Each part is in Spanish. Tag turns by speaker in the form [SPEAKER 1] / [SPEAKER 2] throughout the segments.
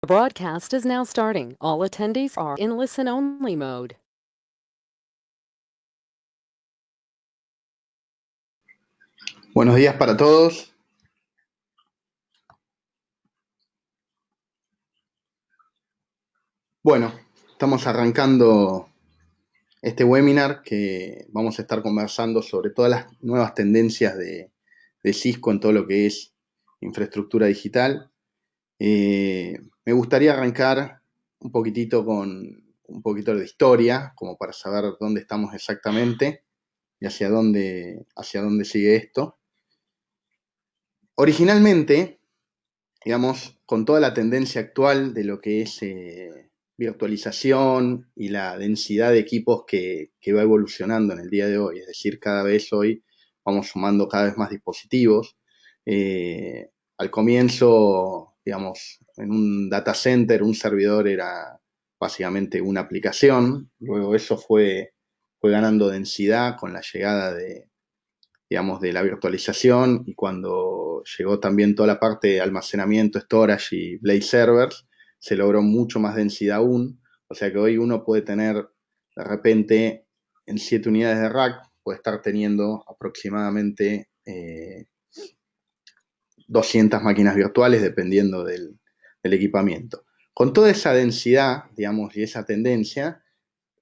[SPEAKER 1] The broadcast is now starting. All attendees are in listen-only mode.
[SPEAKER 2] Buenos días para todos. Bueno, estamos arrancando este webinar que vamos a estar conversando sobre todas las nuevas tendencias de Cisco en todo lo que es infraestructura digital. Me gustaría arrancar un poquitito con un poquito de historia, como para saber dónde estamos exactamente y hacia dónde sigue esto. Originalmente, digamos, con toda la tendencia actual de lo que es virtualización y la densidad de equipos que va evolucionando en el día de hoy, es decir, cada vez hoy vamos sumando cada vez más dispositivos. Al comienzo, digamos, en un data center, un servidor era básicamente una aplicación, luego eso fue ganando densidad con la llegada digamos, de la virtualización, y cuando llegó también toda la parte de almacenamiento, storage y Blade servers, se logró mucho más densidad aún, o sea que hoy uno puede tener de repente en 7 unidades de rack, puede estar teniendo aproximadamente 200 máquinas virtuales dependiendo del equipamiento. Con toda esa densidad, digamos, y esa tendencia,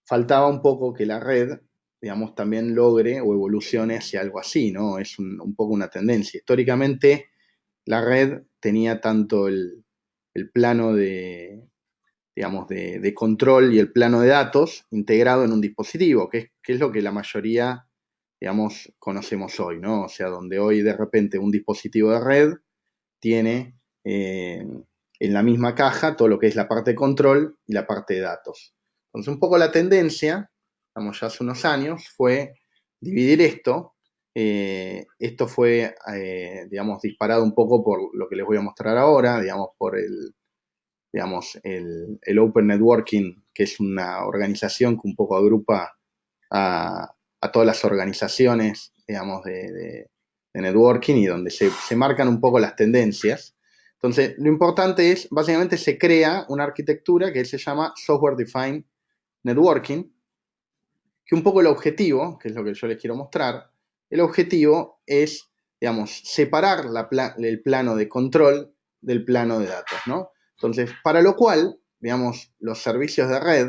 [SPEAKER 2] faltaba un poco que la red, digamos, también logre o evolucione hacia algo así, ¿no? Es un poco una tendencia. Históricamente, la red tenía tanto el plano de, digamos, de control y el plano de datos integrado en un dispositivo, que es lo que la mayoría, digamos, conocemos hoy, ¿no? O sea, donde hoy de repente un dispositivo de red tiene en la misma caja todo lo que es la parte de control y la parte de datos. Entonces, un poco la tendencia, ya hace unos años, fue dividir esto. Esto fue, digamos, disparado un poco por lo que les voy a mostrar ahora, digamos, por el Open Networking, que es una organización que un poco agrupa a todas las organizaciones, digamos, de networking, y donde se marcan un poco las tendencias. Entonces, lo importante es, básicamente se crea una arquitectura que se llama Software Defined Networking, que un poco el objetivo, que es lo que yo les quiero mostrar, el objetivo es, digamos, separar el plano de control del plano de datos, ¿no? Entonces, para lo cual, digamos, los servicios de red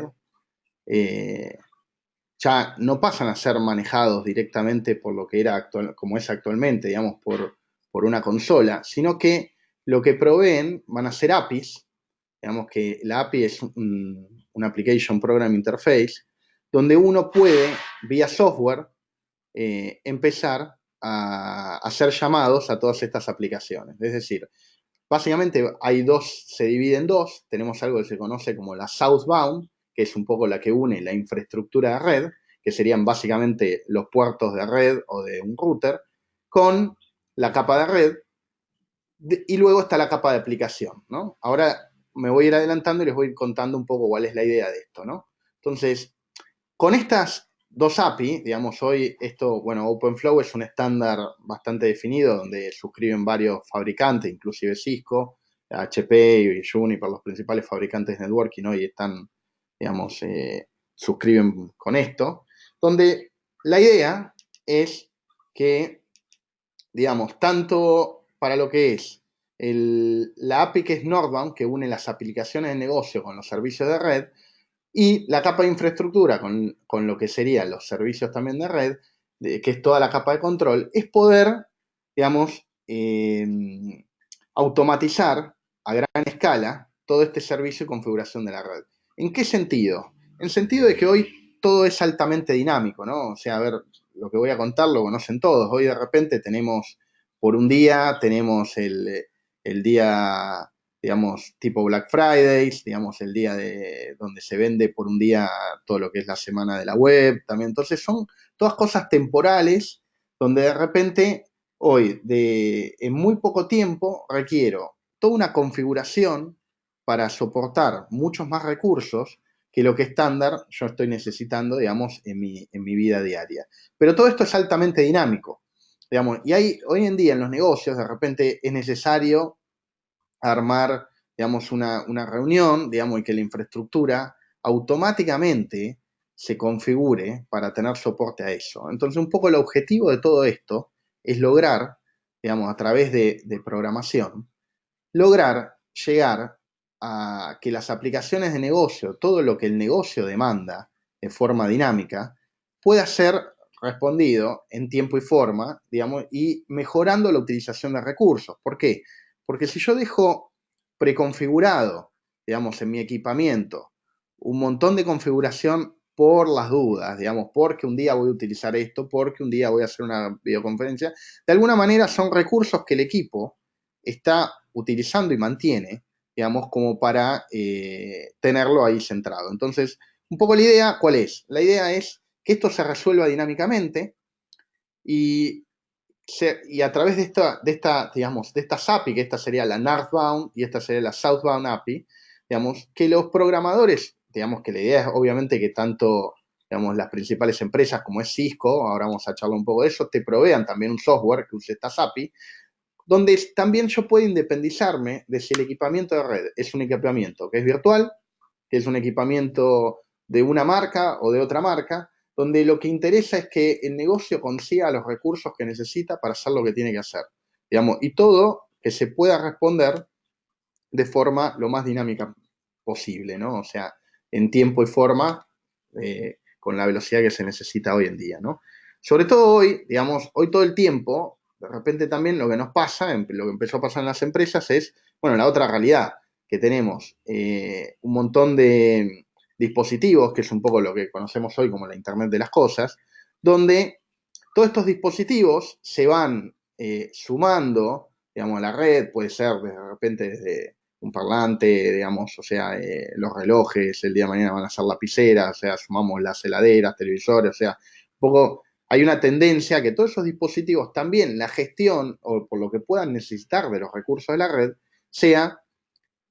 [SPEAKER 2] ya no pasan a ser manejados directamente por lo que era actual, como es actualmente, digamos, por una consola, sino que lo que proveen van a ser APIs, digamos que la API es un Application Program Interface, donde uno puede, vía software, empezar a hacer llamados a todas estas aplicaciones. Es decir, básicamente se divide en dos. Tenemos algo que se conoce como la Southbound, que es un poco la que une la infraestructura de red, que serían básicamente los puertos de red o de un router, con la capa de red, y luego está la capa de aplicación, ¿no? Ahora me voy a ir adelantando y les voy a ir contando un poco cuál es la idea de esto, ¿no? Entonces, con estas dos API, digamos, hoy esto, bueno, OpenFlow es un estándar bastante definido donde suscriben varios fabricantes, inclusive Cisco, HP y Juniper, los principales fabricantes de networking hoy están, digamos, suscriben con esto, donde la idea es que, digamos, tanto para lo que es la API que es Northbound, que une las aplicaciones de negocio con los servicios de red, y la capa de infraestructura con lo que serían los servicios también de red, que es toda la capa de control, es poder, digamos, automatizar a gran escala todo este servicio y configuración de la red. ¿En qué sentido? En el sentido de que hoy todo es altamente dinámico, ¿no? O sea, a ver, lo que voy a contar lo conocen todos. Hoy de repente tenemos, por un día, tenemos el día, digamos, tipo Black Fridays, digamos, el día donde se vende por un día todo lo que es la semana de la web también. Entonces son todas cosas temporales donde de repente hoy, en muy poco tiempo, requiero toda una configuración para soportar muchos más recursos que lo que estándar yo estoy necesitando, digamos, en mi vida diaria. Pero todo esto es altamente dinámico, digamos, y hoy en día en los negocios de repente es necesario armar, digamos, una reunión, digamos, y que la infraestructura automáticamente se configure para tener soporte a eso. Entonces, un poco el objetivo de todo esto es lograr, digamos, a través de programación, lograr llegar a que las aplicaciones de negocio, todo lo que el negocio demanda de forma dinámica, pueda ser respondido en tiempo y forma, digamos, y mejorando la utilización de recursos. ¿Por qué? Porque si yo dejo preconfigurado, digamos, en mi equipamiento, un montón de configuración por las dudas, digamos, porque un día voy a utilizar esto, porque un día voy a hacer una videoconferencia, de alguna manera son recursos que el equipo está utilizando y mantiene, digamos, como para tenerlo ahí centrado. Entonces, un poco la idea, ¿cuál es? La idea es que esto se resuelva dinámicamente y, y a través digamos, de estas API, que esta sería la Northbound y esta sería la Southbound API, digamos, que los programadores, digamos que la idea es obviamente que tanto, digamos, las principales empresas como es Cisco, ahora vamos a charlar un poco de eso, te provean también un software que use estas API, donde también yo puedo independizarme de si el equipamiento de red es un equipamiento que es virtual, que es un equipamiento de una marca o de otra marca, donde lo que interesa es que el negocio consiga los recursos que necesita para hacer lo que tiene que hacer. Digamos, y todo que se pueda responder de forma lo más dinámica posible, ¿no? O sea, en tiempo y forma, con la velocidad que se necesita hoy en día, ¿no? Sobre todo hoy, digamos, hoy todo el tiempo, de repente también lo que nos pasa, lo que empezó a pasar en las empresas es, bueno, la otra realidad, que tenemos un montón de dispositivos, que es un poco lo que conocemos hoy como la Internet de las Cosas, donde todos estos dispositivos se van sumando, digamos, a la red, puede ser de repente desde un parlante, digamos, o sea, los relojes, el día de mañana van a ser lapiceras, o sea, sumamos las heladeras, televisores, o sea, un poco hay una tendencia que todos esos dispositivos también, la gestión o por lo que puedan necesitar de los recursos de la red, sea,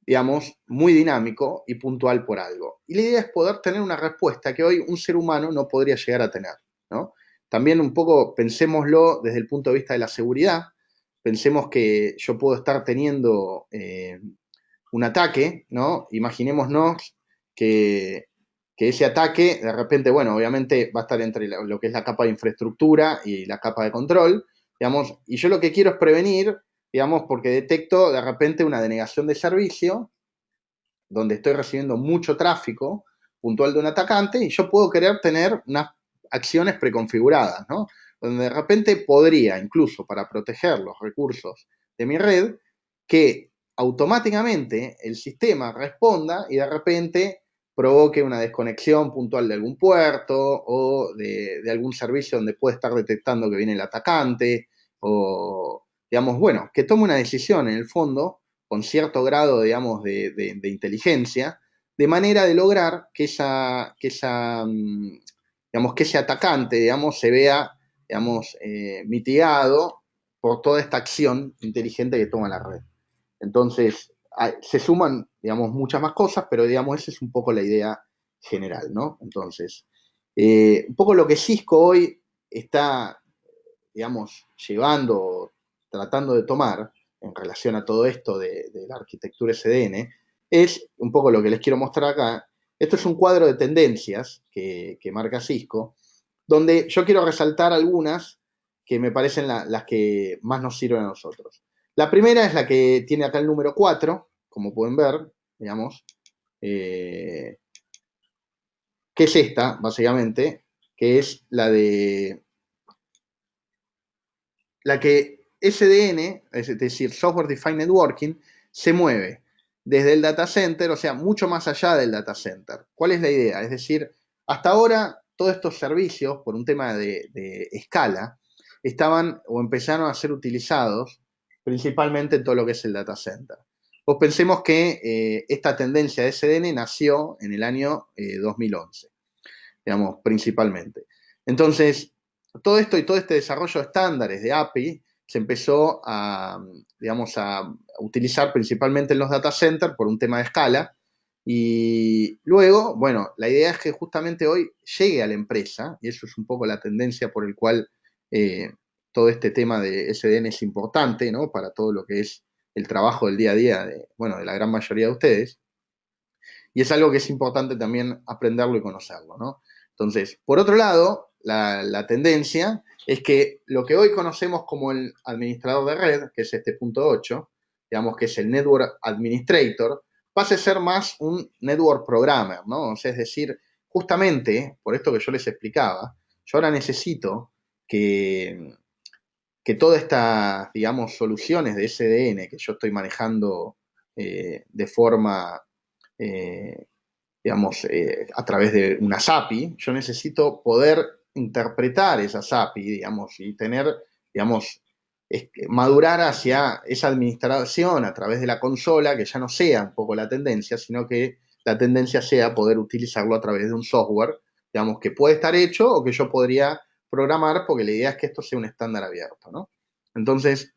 [SPEAKER 2] digamos, muy dinámico y puntual por algo. Y la idea es poder tener una respuesta que hoy un ser humano no podría llegar a tener, ¿no? También un poco pensémoslo desde el punto de vista de la seguridad, pensemos que yo puedo estar teniendo un ataque, ¿no? Imaginémonos que, que, ese ataque, de repente, bueno, obviamente va a estar entre lo que es la capa de infraestructura y la capa de control, digamos, y yo lo que quiero es prevenir, digamos, porque detecto de repente una denegación de servicio, donde estoy recibiendo mucho tráfico puntual de un atacante, y yo puedo querer tener unas acciones preconfiguradas, ¿no? Donde de repente podría, incluso para proteger los recursos de mi red, que automáticamente el sistema responda y de repente provoque una desconexión puntual de algún puerto o de algún servicio donde puede estar detectando que viene el atacante o, digamos, bueno, que tome una decisión en el fondo con cierto grado, digamos, de inteligencia, de manera de lograr digamos, que ese atacante, digamos, se vea, digamos, mitigado por toda esta acción inteligente que toma la red. Entonces, se suman, digamos, muchas más cosas, pero, digamos, esa es un poco la idea general, ¿no? Entonces, un poco lo que Cisco hoy está, digamos, llevando, tratando de tomar en relación a todo esto de la arquitectura SDN, es un poco lo que les quiero mostrar acá. Esto es un cuadro de tendencias que marca Cisco, donde yo quiero resaltar algunas que me parecen las que más nos sirven a nosotros. La primera es la que tiene acá el número 4, como pueden ver, digamos, que es esta, básicamente, que es la que SDN, es decir, Software Defined Networking, se mueve desde el data center, o sea, mucho más allá del data center. ¿Cuál es la idea? Es decir, hasta ahora todos estos servicios, por un tema de escala, estaban o empezaron a ser utilizados principalmente en todo lo que es el data center. Pues pensemos que esta tendencia de SDN nació en el año 2011, digamos, principalmente. Entonces, todo esto y todo este desarrollo de estándares de API se empezó a, digamos, a utilizar principalmente en los data centers por un tema de escala. Y luego, bueno, la idea es que justamente hoy llegue a la empresa, y eso es un poco la tendencia por el cual todo este tema de SDN es importante, ¿no? Para todo lo que es el trabajo del día a día de, bueno, de la gran mayoría de ustedes. Y es algo que es importante también aprenderlo y conocerlo, ¿no? Entonces, por otro lado, la tendencia es que lo que hoy conocemos como el administrador de red, que es este punto 8, digamos que es el Network Administrator, pase a ser más un Network Programmer, ¿no? O sea, es decir, justamente, por esto que yo les explicaba, yo ahora necesito que todas estas, digamos, soluciones de SDN que yo estoy manejando de forma eh, digamos, a través de una API, yo necesito poder interpretar esas API, digamos, y tener, digamos, madurar hacia esa administración a través de la consola, que ya no sea un poco la tendencia, sino que la tendencia sea poder utilizarlo a través de un software, digamos, que puede estar hecho o que yo podría programar, porque la idea es que esto sea un estándar abierto, ¿no? Entonces,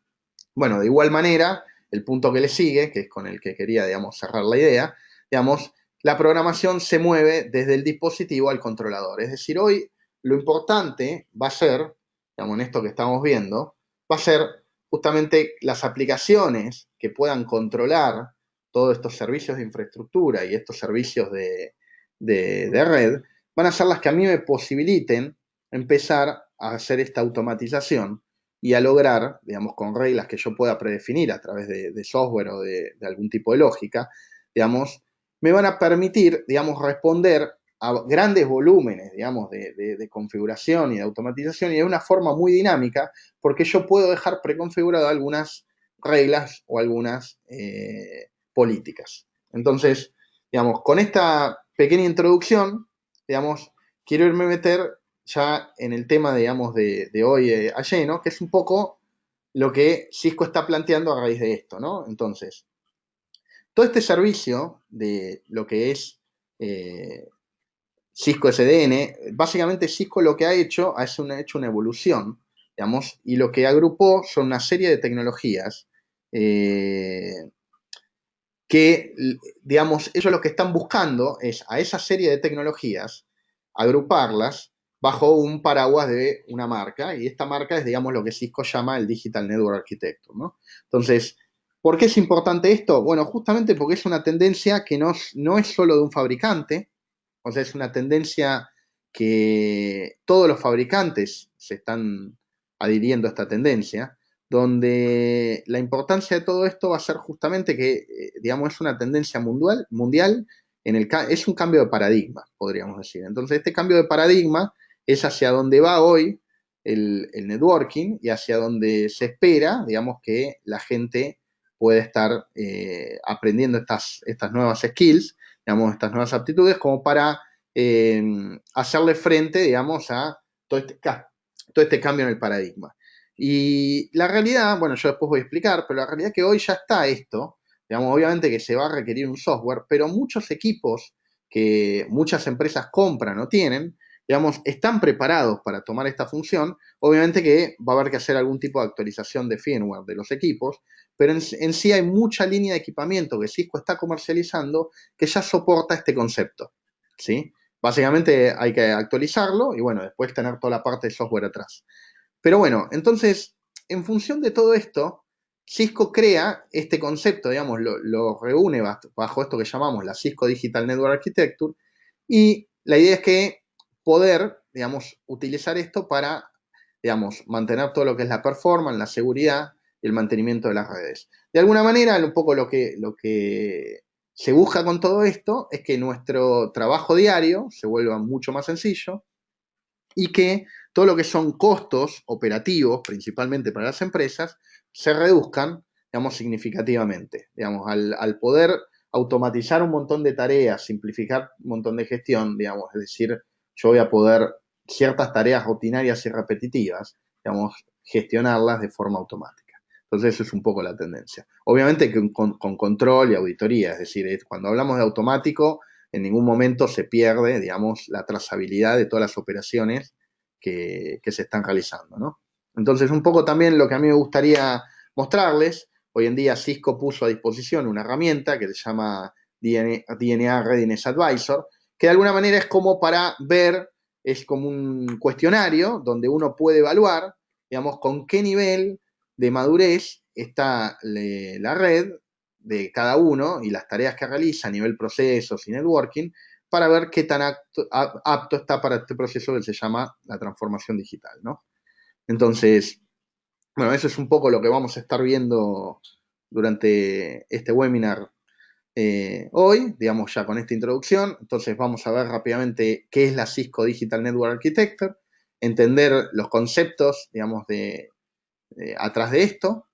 [SPEAKER 2] bueno, de igual manera, el punto que le sigue, que es con el que quería, digamos, cerrar la idea, digamos, la programación se mueve desde el dispositivo al controlador. Es decir, hoy lo importante va a ser, digamos, en esto que estamos viendo, va a ser justamente las aplicaciones que puedan controlar todos estos servicios de infraestructura y estos servicios de red, van a ser las que a mí me posibiliten empezar a hacer esta automatización y a lograr, digamos, con reglas que yo pueda predefinir a través de software o de algún tipo de lógica, digamos, me van a permitir, digamos, responder a grandes volúmenes, digamos, de configuración y de automatización y de una forma muy dinámica, porque yo puedo dejar preconfigurado algunas reglas o algunas políticas. Entonces, digamos, con esta pequeña introducción, digamos, quiero irme a meter ya en el tema, digamos, de hoy a lleno, que es un poco lo que Cisco está planteando a raíz de esto, ¿no? Entonces, todo este servicio de lo que es Cisco SDN, básicamente Cisco lo que ha hecho es hecho una evolución, digamos, y lo que agrupó son una serie de tecnologías que, digamos, ellos lo que están buscando es a esa serie de tecnologías agruparlas bajo un paraguas de una marca, y esta marca es, digamos, lo que Cisco llama el Digital Network Architecture, ¿no? Entonces, ¿por qué es importante esto? Bueno, justamente porque es una tendencia que no es solo de un fabricante, o sea, es una tendencia que todos los fabricantes se están adhiriendo a esta tendencia, donde la importancia de todo esto va a ser justamente que, digamos, es una tendencia mundial es un cambio de paradigma, podríamos decir. Entonces, este cambio de paradigma es hacia donde va hoy el networking y hacia donde se espera, digamos, que la gente puede estar aprendiendo estas nuevas skills, digamos, estas nuevas aptitudes, como para hacerle frente, digamos, a todo este cambio en el paradigma. Y la realidad, bueno, yo después voy a explicar, pero la realidad es que hoy ya está esto, digamos, obviamente que se va a requerir un software, pero muchos equipos que muchas empresas compran o tienen, digamos, están preparados para tomar esta función. Obviamente que va a haber que hacer algún tipo de actualización de firmware de los equipos, pero en sí hay mucha línea de equipamiento que Cisco está comercializando que ya soporta este concepto, ¿sí? Básicamente hay que actualizarlo y, bueno, después tener toda la parte de software atrás. Pero bueno, entonces, en función de todo esto, Cisco crea este concepto, digamos, lo reúne bajo esto que llamamos la Cisco Digital Network Architecture, y la idea es que poder, digamos, utilizar esto para, digamos, mantener todo lo que es la performance, la seguridad y el mantenimiento de las redes. De alguna manera, un poco lo que se busca con todo esto es que nuestro trabajo diario se vuelva mucho más sencillo y que todo lo que son costos operativos, principalmente para las empresas, se reduzcan, digamos, significativamente. Digamos, al poder automatizar un montón de tareas, simplificar un montón de gestión, digamos, es decir, yo voy a poder ciertas tareas rutinarias y repetitivas, digamos, gestionarlas de forma automática. Entonces, eso es un poco la tendencia. Obviamente que con control y auditoría, es decir, cuando hablamos de automático, en ningún momento se pierde, digamos, la trazabilidad de todas las operaciones que se están realizando, ¿no? Entonces, un poco también lo que a mí me gustaría mostrarles, hoy en día Cisco puso a disposición una herramienta que se llama DNA Readiness Advisor, que de alguna manera es como para ver, es como un cuestionario donde uno puede evaluar, digamos, con qué nivel de madurez está la red de cada uno y las tareas que realiza a nivel procesos y networking para ver qué tan apto está para este proceso que se llama la transformación digital, ¿no? Entonces, bueno, eso es un poco lo que vamos a estar viendo durante este webinar hoy, digamos ya con esta introducción. Entonces vamos a ver rápidamente qué es la Cisco Digital Network Architecture, entender los conceptos, digamos, atrás de esto,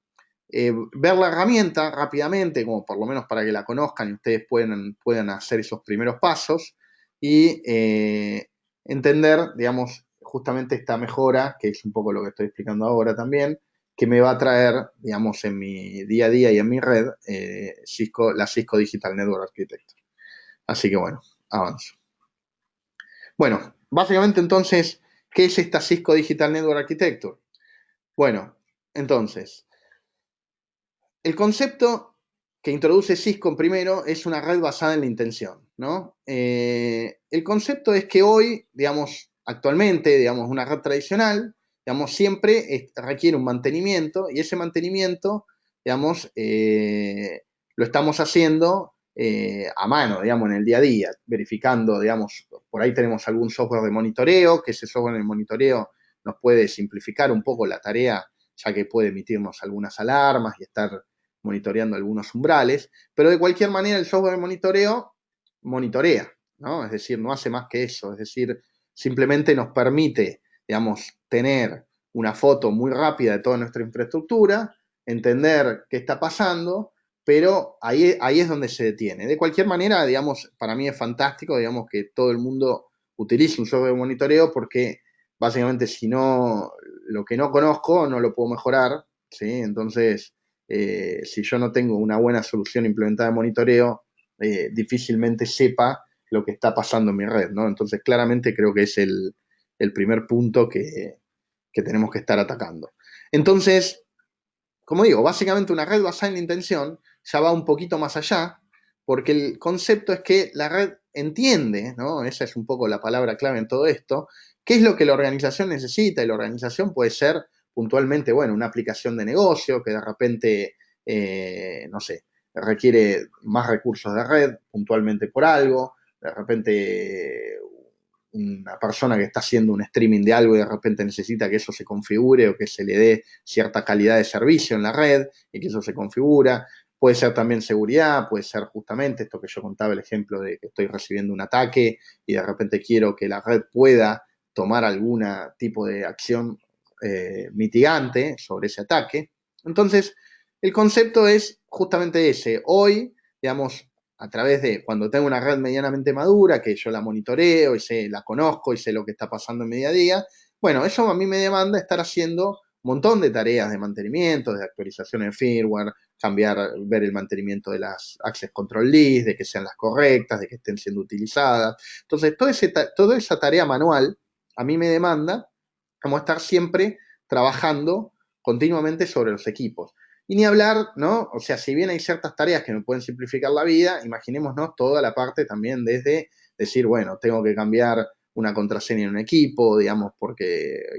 [SPEAKER 2] ver la herramienta rápidamente, como por lo menos para que la conozcan y ustedes puedan hacer esos primeros pasos y entender, digamos, justamente esta mejora, que es un poco lo que estoy explicando ahora también, que me va a traer, digamos, en mi día a día y en mi red, la Cisco Digital Network Architecture. Así que bueno, avanzo. Bueno, básicamente entonces, ¿qué es esta Cisco Digital Network Architecture? Bueno, entonces, el concepto que introduce Cisco primero es una red basada en la intención, ¿no? El concepto es que hoy, digamos, actualmente, digamos, una red tradicional, digamos, siempre requiere un mantenimiento y ese mantenimiento, digamos, lo estamos haciendo a mano, digamos, en el día a día, verificando, digamos, por ahí tenemos algún software de monitoreo, que ese software de monitoreo nos puede simplificar un poco la tarea, ya que puede emitirnos algunas alarmas y estar monitoreando algunos umbrales, pero de cualquier manera el software de monitoreo monitorea, ¿no? Es decir, no hace más que eso, es decir, simplemente nos permite, digamos, tener una foto muy rápida de toda nuestra infraestructura, entender qué está pasando, pero ahí es donde se detiene. De cualquier manera, digamos, para mí es fantástico, digamos, que todo el mundo utilice un software de monitoreo porque básicamente si no, lo que no conozco no lo puedo mejorar, ¿sí? Entonces, si yo no tengo una buena solución implementada de monitoreo, difícilmente sepa lo que está pasando en mi red, ¿no? Entonces, claramente creo que es el primer punto que tenemos que estar atacando. Entonces, como digo, básicamente una red basada en la intención ya va un poquito más allá, porque el concepto es que la red entiende, ¿no? Esa es un poco la palabra clave en todo esto, qué es lo que la organización necesita, y la organización puede ser puntualmente, bueno, una aplicación de negocio que de repente, no sé, requiere más recursos de red puntualmente por algo, de repente una persona que está haciendo un streaming de algo y de repente necesita que eso se configure o que se le dé cierta calidad de servicio en la red y que eso se configura. Puede ser también seguridad, puede ser justamente esto que yo contaba, el ejemplo de que estoy recibiendo un ataque y de repente quiero que la red pueda tomar algún tipo de acción mitigante sobre ese ataque. Entonces, el concepto es justamente ese. Hoy, digamos, a través de cuando tengo una red medianamente madura, que yo la monitoreo y la conozco y sé lo que está pasando en mi día a día, bueno, eso a mí me demanda estar haciendo un montón de tareas de mantenimiento, de actualización de firmware, cambiar, ver el mantenimiento de las Access Control List, de que sean las correctas, de que estén siendo utilizadas. Entonces, toda esa tarea manual a mí me demanda como estar siempre trabajando continuamente sobre los equipos. Y ni hablar, ¿no? O sea, si bien hay ciertas tareas que me pueden simplificar la vida, imaginémonos toda la parte también desde decir, bueno, tengo que cambiar una contraseña en un equipo, digamos,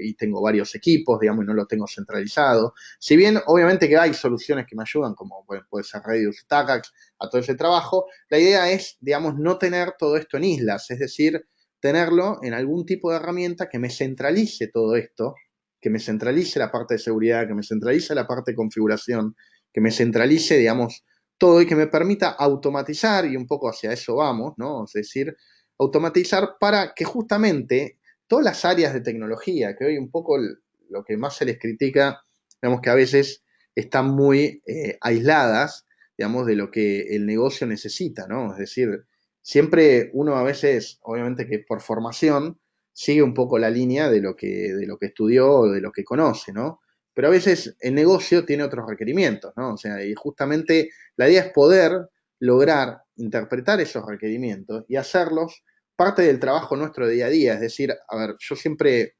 [SPEAKER 2] y tengo varios equipos, digamos, y no lo tengo centralizado. Si bien, obviamente que hay soluciones que me ayudan, como puede ser Reduce Tacax, a todo ese trabajo, la idea es, digamos, no tener todo esto en islas, es decir, tenerlo en algún tipo de herramienta que me centralice todo esto, que me centralice la parte de seguridad, que me centralice la parte de configuración, que me centralice, digamos, todo y que me permita automatizar, y un poco hacia eso vamos, ¿no? Es decir, automatizar para que justamente todas las áreas de tecnología, que hoy un poco lo que más se les critica, digamos que a veces están muy aisladas, digamos, de lo que el negocio necesita, ¿no? Es decir, siempre uno a veces, obviamente que por formación, sigue un poco la línea de lo que estudió o de lo que conoce, ¿no? Pero a veces el negocio tiene otros requerimientos, ¿no? O sea, y justamente la idea es poder lograr interpretar esos requerimientos y hacerlos parte del trabajo nuestro de día a día. Es decir, a ver, yo siempre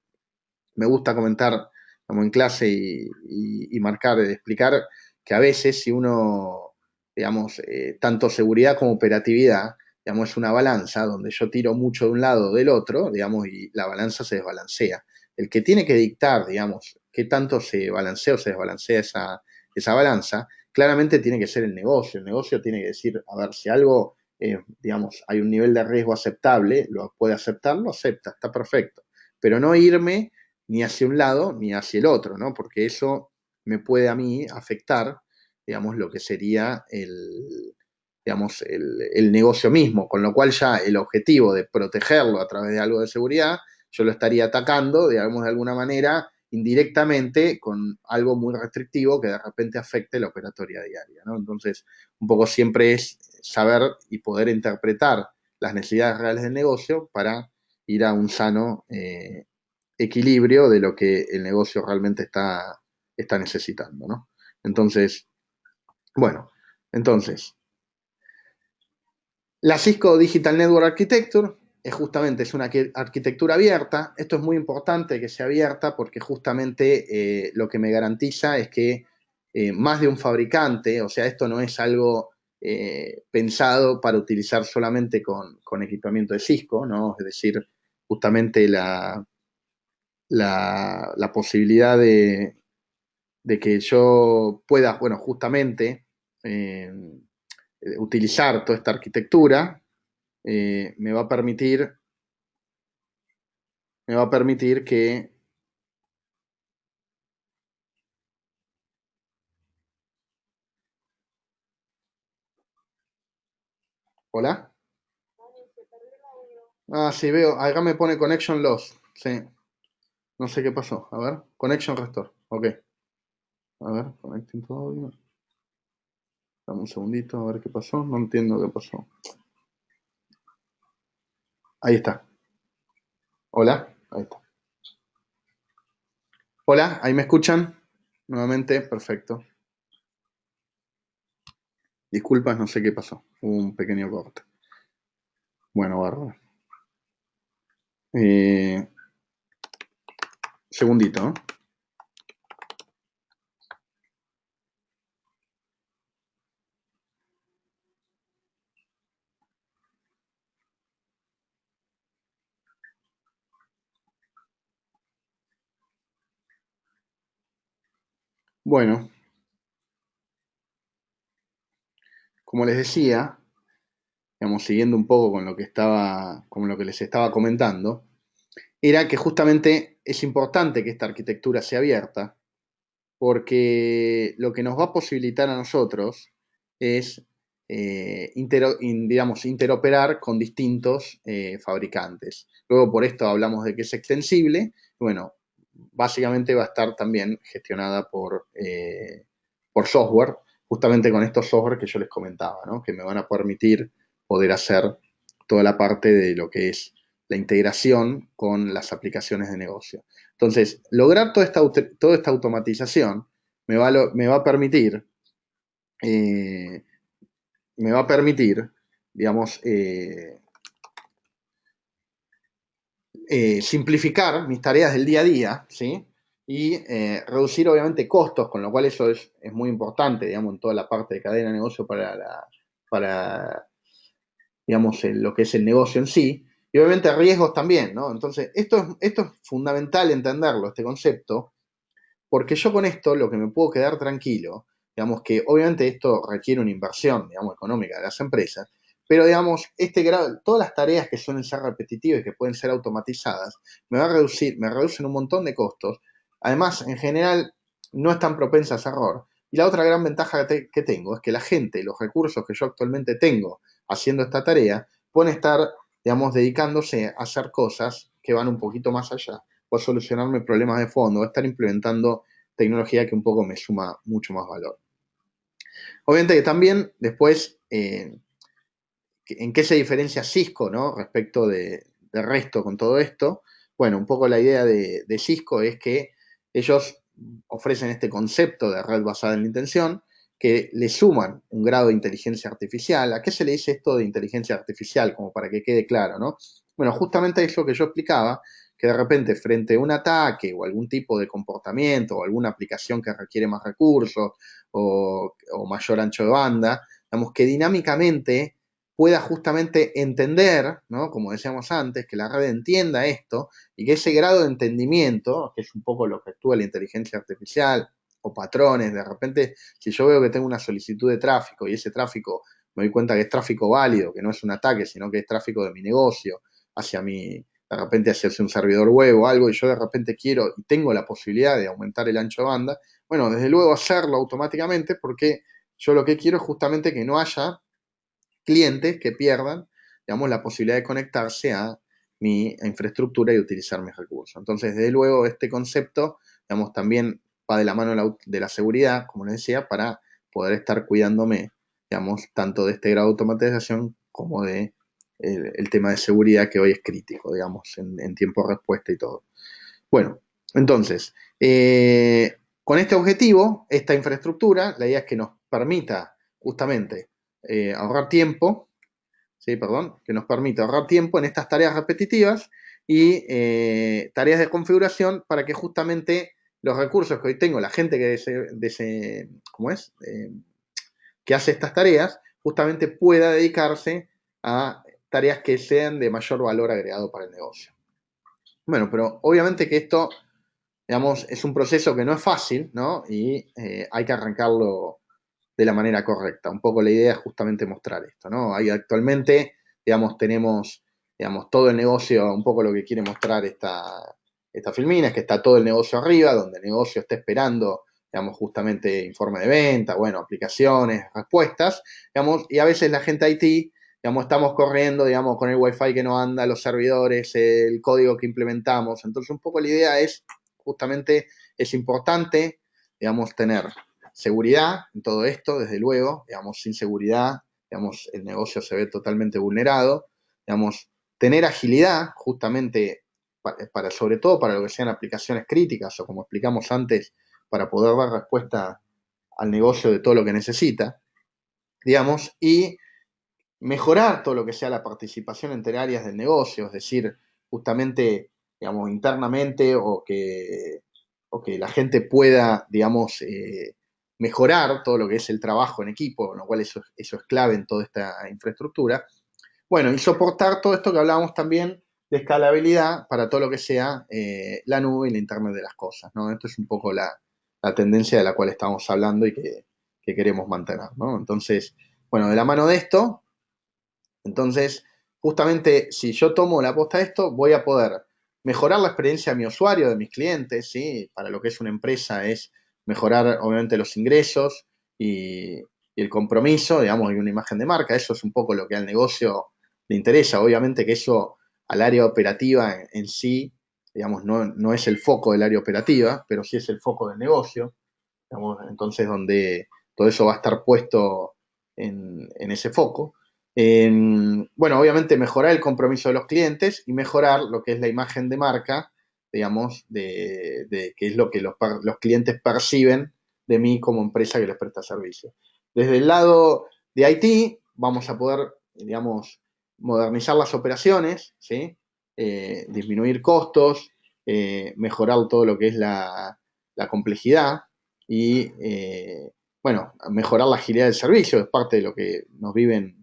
[SPEAKER 2] me gusta comentar como en clase y marcar, explicar que a veces si uno, digamos, tanto seguridad como operatividad, digamos, es una balanza donde yo tiro mucho de un lado o del otro, digamos, y la balanza se desbalancea. El que tiene que dictar, digamos, qué tanto se balancea o se desbalancea esa balanza, claramente tiene que ser el negocio. El negocio tiene que decir, a ver, si algo, digamos, hay un nivel de riesgo aceptable, lo puede aceptar, lo acepta, está perfecto. Pero no irme ni hacia un lado ni hacia el otro, ¿no? Porque eso me puede a mí afectar, digamos, lo que sería digamos, el negocio mismo, con lo cual ya el objetivo de protegerlo a través de algo de seguridad, yo lo estaría atacando, digamos, de alguna manera, indirectamente, con algo muy restrictivo que de repente afecte la operatoria diaria, ¿no? Entonces, un poco siempre es saber y poder interpretar las necesidades reales del negocio para ir a un sano equilibrio de lo que el negocio realmente está necesitando, ¿no? Entonces, bueno, entonces, la Cisco Digital Network Architecture es una arquitectura abierta. Esto es muy importante que sea abierta porque justamente lo que me garantiza es que más de un fabricante, o sea, esto no es algo pensado para utilizar solamente con equipamiento de Cisco, ¿no? Es decir, justamente la posibilidad de que yo pueda, bueno, justamente eh, utilizar toda esta arquitectura me va a permitir, que... ¿Hola? Ah, sí, veo. Acá me pone Connection Loss. Sí. No sé qué pasó. A ver. Connection Restore. Ok. A ver. Connecting to audio. Dame un segundito a ver qué pasó. No entiendo qué pasó. Ahí está. Hola. Ahí está. Hola. ¿Ahí me escuchan? Nuevamente. Perfecto. Disculpas, no sé qué pasó. Hubo un pequeño corte. Bueno, bárbaro. Eh, segundito, ¿no? Bueno, como les decía, digamos, siguiendo un poco con lo que les estaba comentando, era que justamente es importante que esta arquitectura sea abierta, porque lo que nos va a posibilitar a nosotros es, digamos, interoperar con distintos fabricantes. Luego, por esto hablamos de que es extensible. Bueno, básicamente va a estar también gestionada por software, justamente con estos software que yo les comentaba, ¿no? Que me van a permitir poder hacer toda la parte de lo que es la integración con las aplicaciones de negocio. Entonces, lograr toda esta automatización me va a permitir, eh, me va a permitir, digamos, simplificar mis tareas del día a día, ¿sí? Y reducir obviamente costos, con lo cual eso es muy importante, digamos, en toda la parte de cadena de negocio para digamos, lo que es el negocio en sí, y obviamente riesgos también, ¿no? Entonces, esto es fundamental entenderlo, este concepto, porque yo con esto lo que me puedo quedar tranquilo, digamos que obviamente esto requiere una inversión, digamos, económica de las empresas, pero digamos, este grado, todas las tareas que suelen ser repetitivas y que pueden ser automatizadas, me reducen un montón de costos. Además, en general, no están propensas a error. Y la otra gran ventaja que tengo es que la gente, los recursos que yo actualmente tengo haciendo esta tarea, pueden estar, digamos, dedicándose a hacer cosas que van un poquito más allá o a solucionarme problemas de fondo, o a estar implementando tecnología que un poco me suma mucho más valor. Obviamente que también después, ¿en qué se diferencia Cisco, ¿no? Respecto del resto con todo esto? Bueno, un poco la idea de Cisco es que ellos ofrecen este concepto de red basada en la intención, que le suman un grado de inteligencia artificial. ¿A qué se le dice esto de inteligencia artificial? Como para que quede claro, ¿no? Bueno, justamente eso que yo explicaba, que de repente frente a un ataque o algún tipo de comportamiento o alguna aplicación que requiere más recursos o mayor ancho de banda, digamos que dinámicamente pueda justamente entender, ¿no? Como decíamos antes, que la red entienda esto y que ese grado de entendimiento, que es un poco lo que actúa la inteligencia artificial o patrones. De repente, si yo veo que tengo una solicitud de tráfico y ese tráfico me doy cuenta que es tráfico válido, que no es un ataque, sino que es tráfico de mi negocio, hacia mi, de repente hacia un servidor web o algo, y yo de repente quiero y tengo la posibilidad de aumentar el ancho de banda, bueno, desde luego hacerlo automáticamente, porque yo lo que quiero es justamente que no haya clientes que pierdan, digamos, la posibilidad de conectarse a mi infraestructura y utilizar mis recursos. Entonces, desde luego, este concepto, digamos, también va de la mano de la seguridad, como les decía, para poder estar cuidándome, digamos, tanto de este grado de automatización como de el tema de seguridad que hoy es crítico, digamos, en tiempo de respuesta y todo. Bueno, entonces, con este objetivo, esta infraestructura, la idea es que nos permita justamente ahorrar tiempo, ¿sí? Perdón, que nos permita ahorrar tiempo en estas tareas repetitivas y tareas de configuración para que justamente los recursos que hoy tengo, la gente ¿cómo es? Que hace estas tareas, justamente pueda dedicarse a tareas que sean de mayor valor agregado para el negocio. Bueno, pero obviamente que esto, digamos, es un proceso que no es fácil, ¿no? Y hay que arrancarlo de la manera correcta. Un poco la idea es justamente mostrar esto, ¿no? Hay actualmente, digamos, tenemos, digamos, todo el negocio, un poco lo que quiere mostrar esta filmina, es que está todo el negocio arriba, donde el negocio está esperando, digamos, justamente informe de venta, bueno, aplicaciones, respuestas, digamos, y a veces la gente IT, digamos, estamos corriendo, digamos, con el Wi-Fi que no anda, los servidores, el código que implementamos. Entonces, un poco la idea es, justamente, es importante, digamos, tener seguridad en todo esto, desde luego, digamos, sin seguridad, digamos, el negocio se ve totalmente vulnerado, digamos, tener agilidad, justamente, sobre todo para lo que sean aplicaciones críticas o como explicamos antes, para poder dar respuesta al negocio de todo lo que necesita, digamos, y mejorar todo lo que sea la participación entre áreas del negocio, es decir, justamente, digamos, internamente o que la gente pueda, digamos, mejorar todo lo que es el trabajo en equipo, con lo cual eso es clave en toda esta infraestructura. Bueno, y soportar todo esto que hablábamos también de escalabilidad para todo lo que sea la nube y la Internet de las cosas, ¿no? Esto es un poco la tendencia de la cual estamos hablando y que queremos mantener, ¿no? Entonces, bueno, de la mano de esto, entonces, justamente si yo tomo la posta de esto, voy a poder mejorar la experiencia de mi usuario, de mis clientes, ¿sí? Para lo que es una empresa es mejorar, obviamente, los ingresos y el compromiso, digamos, y una imagen de marca. Eso es un poco lo que al negocio le interesa. Obviamente que eso al área operativa en sí, digamos, no es el foco del área operativa, pero sí es el foco del negocio. Digamos, entonces, donde todo eso va a estar puesto en ese foco. Bueno, obviamente mejorar el compromiso de los clientes y mejorar lo que es la imagen de marca, digamos, de qué es lo que los clientes perciben de mí como empresa que les presta servicio. Desde el lado de IT vamos a poder, digamos, modernizar las operaciones, ¿sí? Disminuir costos, mejorar todo lo que es la complejidad y, bueno, mejorar la agilidad del servicio, es parte de lo que nos viven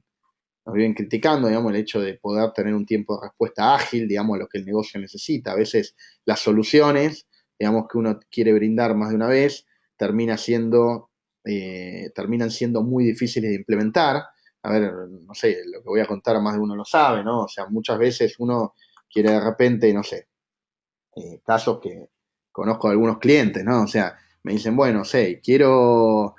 [SPEAKER 2] criticando, digamos, el hecho de poder tener un tiempo de respuesta ágil, digamos, a lo que el negocio necesita. A veces las soluciones, digamos, que uno quiere brindar más de una vez, terminan siendo muy difíciles de implementar. A ver, no sé, lo que voy a contar más de uno lo sabe, ¿no? O sea, muchas veces uno quiere de repente, no sé, casos que conozco de algunos clientes, ¿no? O sea, me dicen, bueno, sé, quiero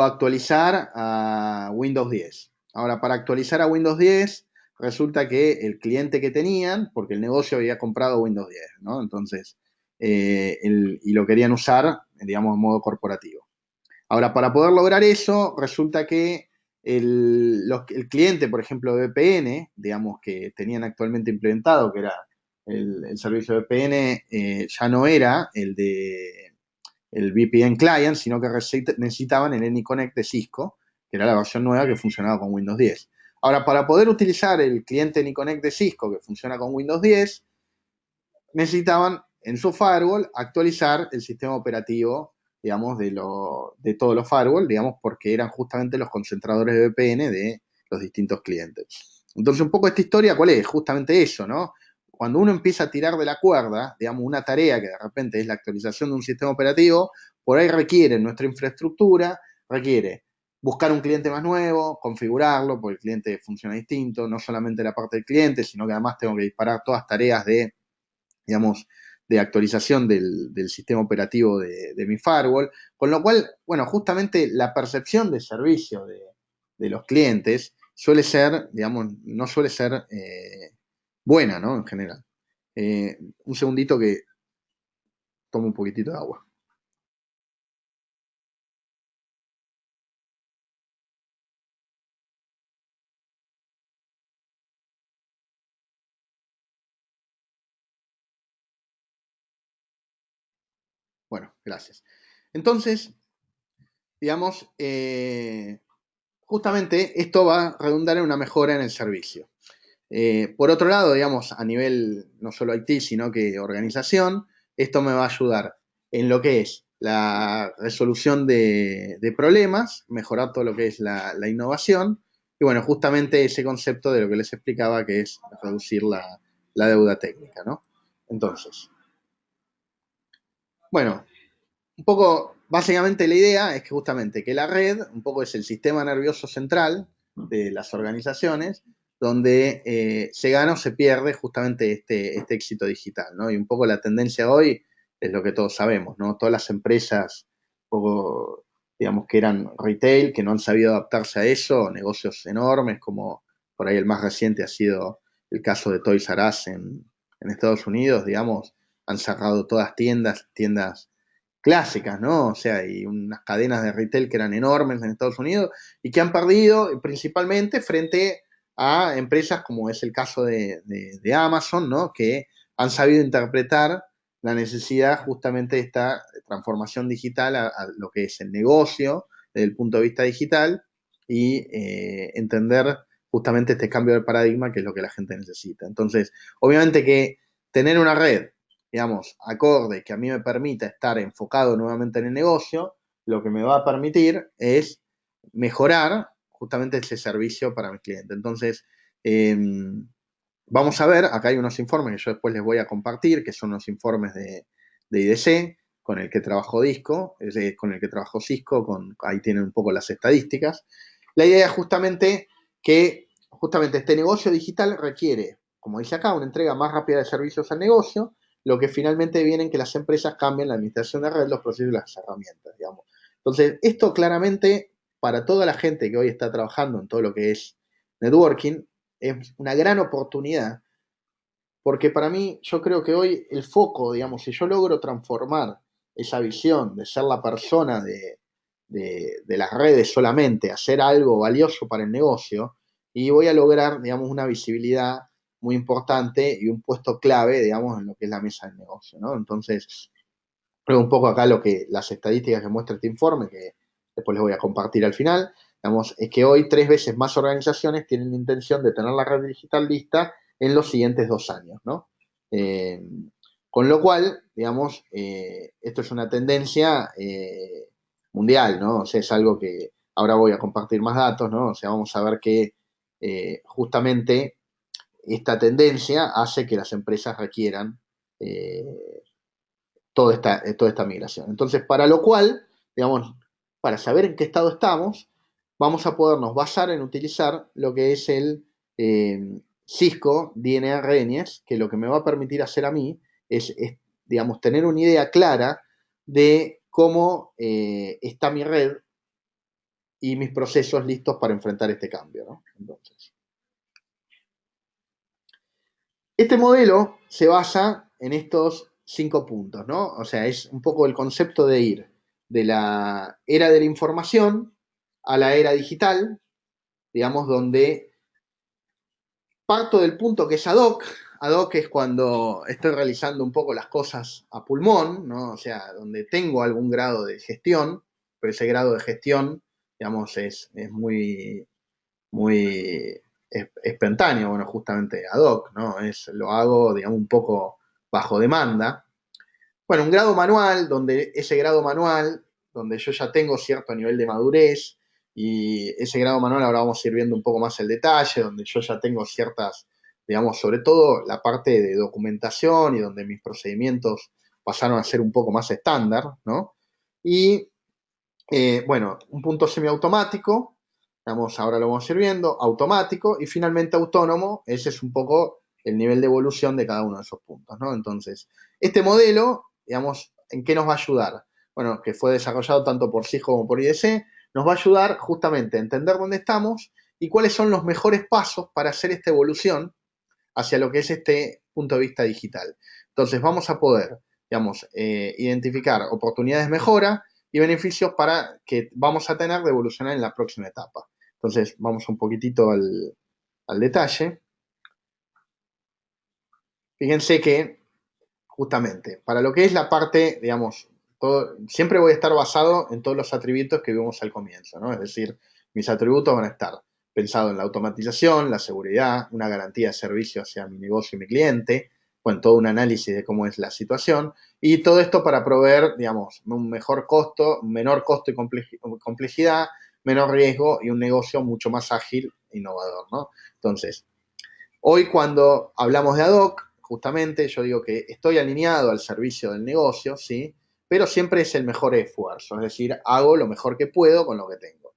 [SPEAKER 2] actualizar a Windows 10. Ahora, para actualizar a Windows 10, resulta que el cliente que tenían, porque el negocio había comprado Windows 10, ¿no? Entonces, y lo querían usar, digamos, en modo corporativo. Ahora, para poder lograr eso, resulta que el cliente, por ejemplo, de VPN, digamos, que tenían actualmente implementado, que era el servicio de VPN, ya no era el VPN Client, sino que necesitaban el AnyConnect de Cisco, que era la versión nueva que funcionaba con Windows 10. Ahora, para poder utilizar el cliente AnyConnect de Cisco que funciona con Windows 10, necesitaban en su firewall actualizar el sistema operativo, digamos, de todos los firewall, digamos, porque eran justamente los concentradores de VPN de los distintos clientes. Entonces, un poco esta historia, ¿cuál es? Justamente eso, ¿no? cuando uno empieza a tirar de la cuerda, digamos, una tarea que de repente es la actualización de un sistema operativo, por ahí requiere nuestra infraestructura, requiere buscar un cliente más nuevo, configurarlo, porque el cliente funciona distinto, no solamente la parte del cliente, sino que además tengo que disparar todas tareas de, digamos, de actualización del sistema operativo de mi firewall, con lo cual, bueno, justamente la percepción de servicio de los clientes suele ser, digamos, no suele ser buena, ¿no? En general. Un segundito que tomo un poquitito de agua. Bueno, gracias. Entonces, digamos, justamente esto va a redundar en una mejora en el servicio. Por otro lado, digamos, a nivel no solo IT, sino que organización, esto me va a ayudar en lo que es la resolución de problemas, mejorar todo lo que es la innovación, y bueno, justamente ese concepto de lo que les explicaba, que es reducir la deuda técnica, ¿no? Entonces, bueno, un poco, básicamente la idea es que justamente que la red, un poco es el sistema nervioso central de las organizaciones, donde se gana o se pierde justamente este éxito digital, ¿no? Y un poco la tendencia hoy es lo que todos sabemos, ¿no? Todas las empresas, un poco, digamos, que eran retail, que no han sabido adaptarse a eso, negocios enormes, como por ahí el más reciente ha sido el caso de Toys R Us en Estados Unidos, digamos, han cerrado todas tiendas clásicas, ¿no? O sea, y unas cadenas de retail que eran enormes en Estados Unidos y que han perdido principalmente frente a empresas como es el caso de Amazon, ¿no? Que han sabido interpretar la necesidad justamente de esta transformación digital a lo que es el negocio desde el punto de vista digital y entender justamente este cambio de paradigma que es lo que la gente necesita. Entonces, obviamente que tener una red digamos, acorde que a mí me permita estar enfocado nuevamente en el negocio, lo que me va a permitir es mejorar justamente ese servicio para mi cliente. Entonces, vamos a ver, acá hay unos informes que yo después les voy a compartir, que son unos informes de IDC, con el que trabajó Disco, con el que trabajó Cisco, ahí tienen un poco las estadísticas. La idea es justamente que justamente este negocio digital requiere, como dice acá, una entrega más rápida de servicios al negocio, lo que finalmente viene en que las empresas cambien la administración de red, los procesos y las herramientas, digamos. Entonces, esto claramente, para toda la gente que hoy está trabajando en todo lo que es networking, es una gran oportunidad, porque para mí, yo creo que hoy el foco, digamos, si yo logro transformar esa visión de ser la persona de las redes solamente, hacer algo valioso para el negocio, y voy a lograr, digamos, una visibilidad muy importante y un puesto clave, digamos, en lo que es la mesa del negocio, ¿no? Entonces, creo un poco acá lo que las estadísticas que muestra este informe, que después les voy a compartir al final, digamos, es que hoy 3 veces más organizaciones tienen la intención de tener la red digital lista en los siguientes 2 años, ¿no? Eh, con lo cual, digamos, esto es una tendencia mundial, ¿no? O sea, es algo que ahora voy a compartir más datos, ¿no? O sea, vamos a ver que justamente esta tendencia hace que las empresas requieran toda esta migración. Entonces, para lo cual, digamos, para saber en qué estado estamos, vamos a podernos basar en utilizar lo que es el Cisco DNA Renes, que lo que me va a permitir hacer a mí es digamos, tener una idea clara de cómo está mi red y mis procesos listos para enfrentar este cambio, ¿no? Entonces, este modelo se basa en estos 5 puntos, ¿no? O sea, es un poco el concepto de ir de la era de la información a la era digital, digamos, donde parto del punto que es ad hoc. Ad hoc es cuando estoy realizando un poco las cosas a pulmón, ¿no? O sea, donde tengo algún grado de gestión, pero ese grado de gestión, digamos, es muy espontáneo, bueno, justamente ad hoc, ¿no? Lo hago, digamos, un poco bajo demanda. Bueno, un grado manual, donde ese grado manual, donde yo ya tengo cierto nivel de madurez, y ese grado manual ahora vamos a ir viendo un poco más el detalle, donde yo ya tengo ciertas, digamos, sobre todo la parte de documentación y donde mis procedimientos pasaron a ser un poco más estándar, ¿no? Y, bueno, un punto semiautomático, digamos, ahora lo vamos a ir viendo, automático y finalmente autónomo, ese es un poco el nivel de evolución de cada uno de esos puntos, ¿no? Entonces, este modelo, digamos, ¿en qué nos va a ayudar? Bueno, que fue desarrollado tanto por SIG como por IDC, nos va a ayudar justamente a entender dónde estamos y cuáles son los mejores pasos para hacer esta evolución hacia lo que es este punto de vista digital. Entonces vamos a poder, digamos, identificar oportunidades de mejora y beneficios para que vamos a tener de evolucionar en la próxima etapa. Entonces vamos un poquitito al detalle. Fíjense que justamente para lo que es la parte, digamos, siempre voy a estar basado en todos los atributos que vimos al comienzo, ¿no? Es decir, mis atributos van a estar pensados en la automatización, la seguridad, una garantía de servicio hacia mi negocio y mi cliente, bueno, todo un análisis de cómo es la situación y todo esto para proveer, digamos, un mejor costo, menor costo y complejidad, menor riesgo y un negocio mucho más ágil e innovador, ¿no? Entonces, hoy cuando hablamos de ad hoc, justamente yo digo que estoy alineado al servicio del negocio, ¿sí? Pero siempre es el mejor esfuerzo, es decir, hago lo mejor que puedo con lo que tengo.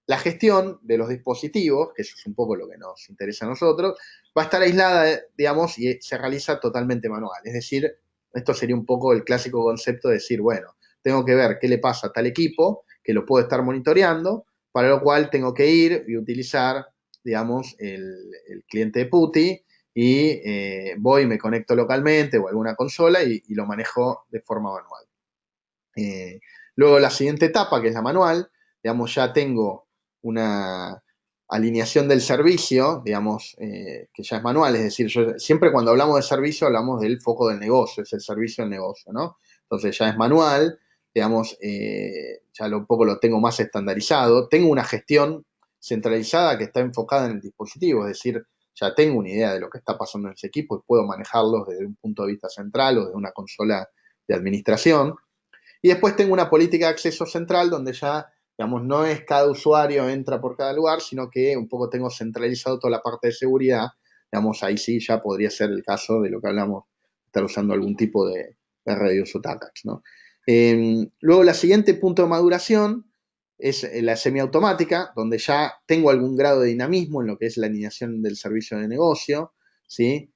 [SPEAKER 2] La gestión de los dispositivos, que eso es un poco lo que nos interesa a nosotros, va a estar aislada, digamos, y se realiza totalmente manual. Es decir, esto sería un poco el clásico concepto de decir, bueno, tengo que ver qué le pasa a tal equipo, que lo puedo estar monitoreando, para lo cual tengo que ir y utilizar, digamos, el cliente de PuTTY y voy y me conecto localmente o a alguna consola y lo manejo de forma manual. Luego la siguiente etapa, que es la manual, digamos, ya tengo una alineación del servicio, digamos, que ya es manual, es decir, yo, siempre cuando hablamos de servicio hablamos del foco del negocio, es el servicio del negocio, ¿no? Entonces ya es manual, digamos, ya un poco lo tengo más estandarizado, tengo una gestión centralizada que está enfocada en el dispositivo, es decir, ya tengo una idea de lo que está pasando en ese equipo y puedo manejarlos desde un punto de vista central o de una consola de administración. Y después tengo una política de acceso central donde ya, digamos, no es cada usuario entra por cada lugar, sino que un poco tengo centralizado toda la parte de seguridad. Digamos, ahí sí ya podría ser el caso de lo que hablamos, estar usando algún tipo de reduce attacks, ¿no? Luego, la siguiente punto de maduración es la semiautomática, donde ya tengo algún grado de dinamismo en lo que es la alineación del servicio de negocio, ¿sí?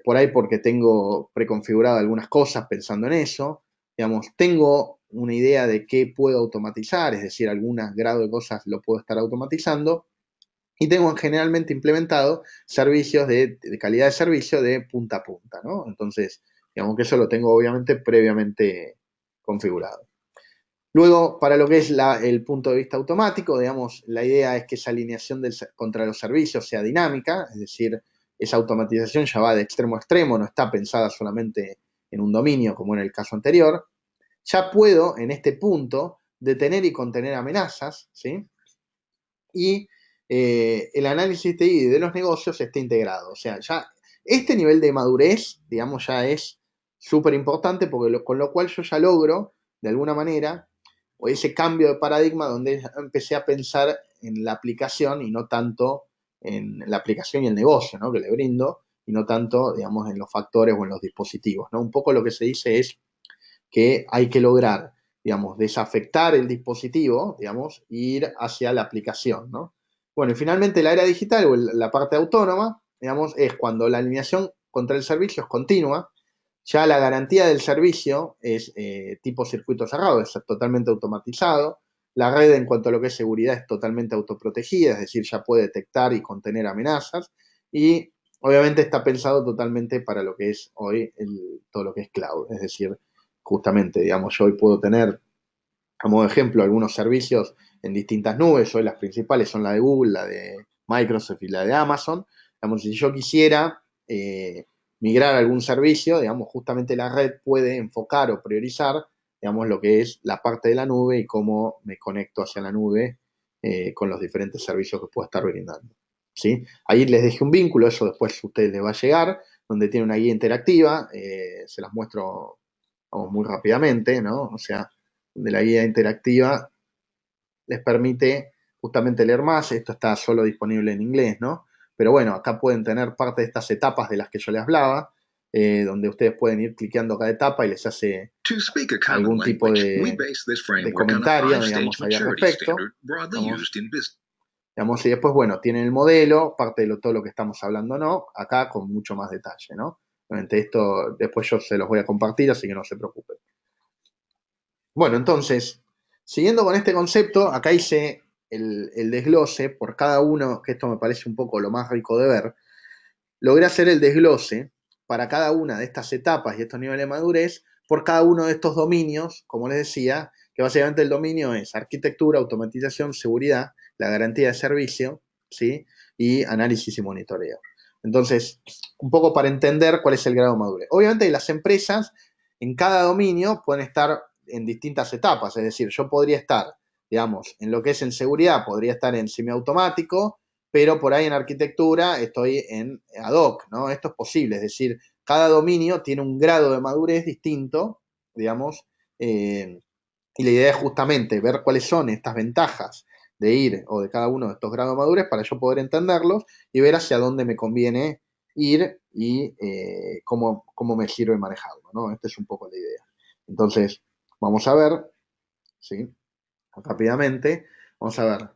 [SPEAKER 2] Por ahí porque tengo preconfigurado algunas cosas pensando en eso, digamos, tengo una idea de qué puedo automatizar, es decir, algún grado de cosas lo puedo estar automatizando, y tengo generalmente implementado servicios de calidad de servicio de punta a punta, ¿no? Entonces, digamos que eso lo tengo obviamente previamente configurado. Luego, para lo que es el punto de vista automático, digamos, la idea es que esa alineación contra los servicios sea dinámica, es decir, esa automatización ya va de extremo a extremo, no está pensada solamente en un dominio como en el caso anterior. Ya puedo, en este punto, detener y contener amenazas, ¿sí? Y el análisis TI de los negocios está integrado. O sea, ya este nivel de madurez, digamos, ya es súper importante porque con lo cual yo ya logro, de alguna manera, o ese cambio de paradigma donde empecé a pensar en la aplicación y no tanto en la aplicación y el negocio, ¿no? Que le brindo, y no tanto, digamos, en los factores o en los dispositivos, ¿no? Un poco lo que se dice es que hay que lograr, digamos, desafectar el dispositivo, digamos, e ir hacia la aplicación, ¿no? Bueno, y finalmente la era digital o la parte autónoma, digamos, es cuando la alineación contra el servicio es continua, ya la garantía del servicio es tipo circuito cerrado, es totalmente automatizado, la red en cuanto a lo que es seguridad es totalmente autoprotegida, es decir, ya puede detectar y contener amenazas y obviamente está pensado totalmente para lo que es hoy todo lo que es cloud, es decir, justamente, digamos, yo hoy puedo tener como ejemplo algunos servicios en distintas nubes, hoy las principales son la de Google, la de Microsoft y la de Amazon. Digamos, si yo quisiera migrar a algún servicio, digamos, justamente la red puede enfocar o priorizar, digamos, lo que es la parte de la nube y cómo me conecto hacia la nube con los diferentes servicios que puedo estar brindando. ¿Sí? Ahí les dejé un vínculo, eso después a ustedes les va a llegar, donde tiene una guía interactiva, se las muestro vamos, muy rápidamente, ¿no? O sea, de la guía interactiva les permite justamente leer más, esto está solo disponible en inglés, ¿no? pero bueno, acá pueden tener parte de estas etapas de las que yo les hablaba, donde ustedes pueden ir cliqueando cada etapa y les hace algún tipo de comentario, digamos, ahí al respecto. Digamos, y después, bueno, tienen el modelo, parte de todo lo que estamos hablando, ¿no? Acá con mucho más detalle, ¿no? Obviamente esto después yo se los voy a compartir, así que no se preocupen. Bueno, entonces, siguiendo con este concepto, acá hice el desglose por cada uno, que esto me parece un poco lo más rico de ver, logré hacer el desglose para cada una de estas etapas y estos niveles de madurez por cada uno de estos dominios, como les decía, que básicamente el dominio es arquitectura, automatización, seguridad, la garantía de servicio, ¿sí? Y análisis y monitoreo. Entonces, un poco para entender cuál es el grado de madurez. Obviamente las empresas en cada dominio pueden estar en distintas etapas, es decir, yo podría estar, digamos, en lo que es en seguridad, podría estar en semiautomático, pero por ahí en arquitectura estoy en ad hoc, ¿no? Esto es posible, es decir, cada dominio tiene un grado de madurez distinto, digamos, y la idea es justamente ver cuáles son estas ventajas de ir o de cada uno de estos grados de madurez para yo poder entenderlos y ver hacia dónde me conviene ir y cómo me sirve manejarlo, ¿no? Esta es un poco la idea. Entonces, vamos a ver, ¿sí? Rápidamente, vamos a ver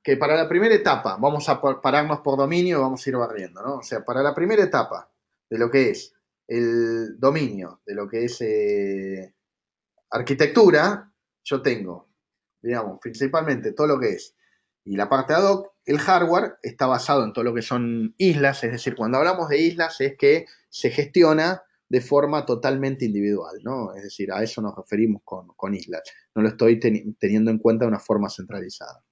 [SPEAKER 2] que para la primera etapa, vamos a pararnos por dominio y vamos a ir barriendo, ¿no? O sea, para la primera etapa de lo que es el dominio, de lo que es arquitectura, yo tengo, digamos, principalmente todo lo que es, y la parte ad hoc, el hardware está basado en todo lo que son islas, es decir, cuando hablamos de islas es que se gestiona de forma totalmente individual, ¿no? Es decir, a eso nos referimos con islas, no lo estoy teniendo en cuenta de una forma centralizada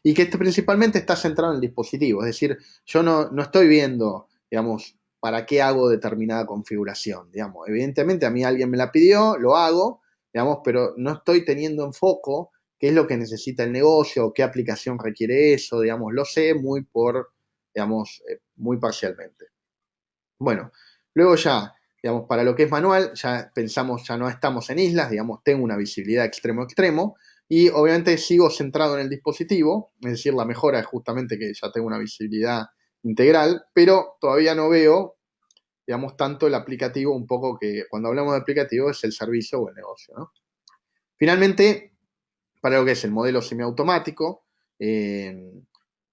[SPEAKER 2] y que principalmente está centrado en el dispositivo. Es decir, yo no estoy viendo, digamos, para qué hago determinada configuración. Digamos, evidentemente a mí alguien me la pidió, lo hago, digamos, pero no estoy teniendo en foco qué es lo que necesita el negocio, qué aplicación requiere eso, digamos, lo sé digamos, muy parcialmente. Bueno, luego ya, digamos, para lo que es manual, ya pensamos, ya no estamos en islas, digamos, tengo una visibilidad extremo a extremo y obviamente sigo centrado en el dispositivo, es decir, la mejora es justamente que ya tengo una visibilidad integral, pero todavía no veo, digamos, tanto el aplicativo, un poco que cuando hablamos de aplicativo es el servicio o el negocio, ¿no? Finalmente, para lo que es el modelo semiautomático,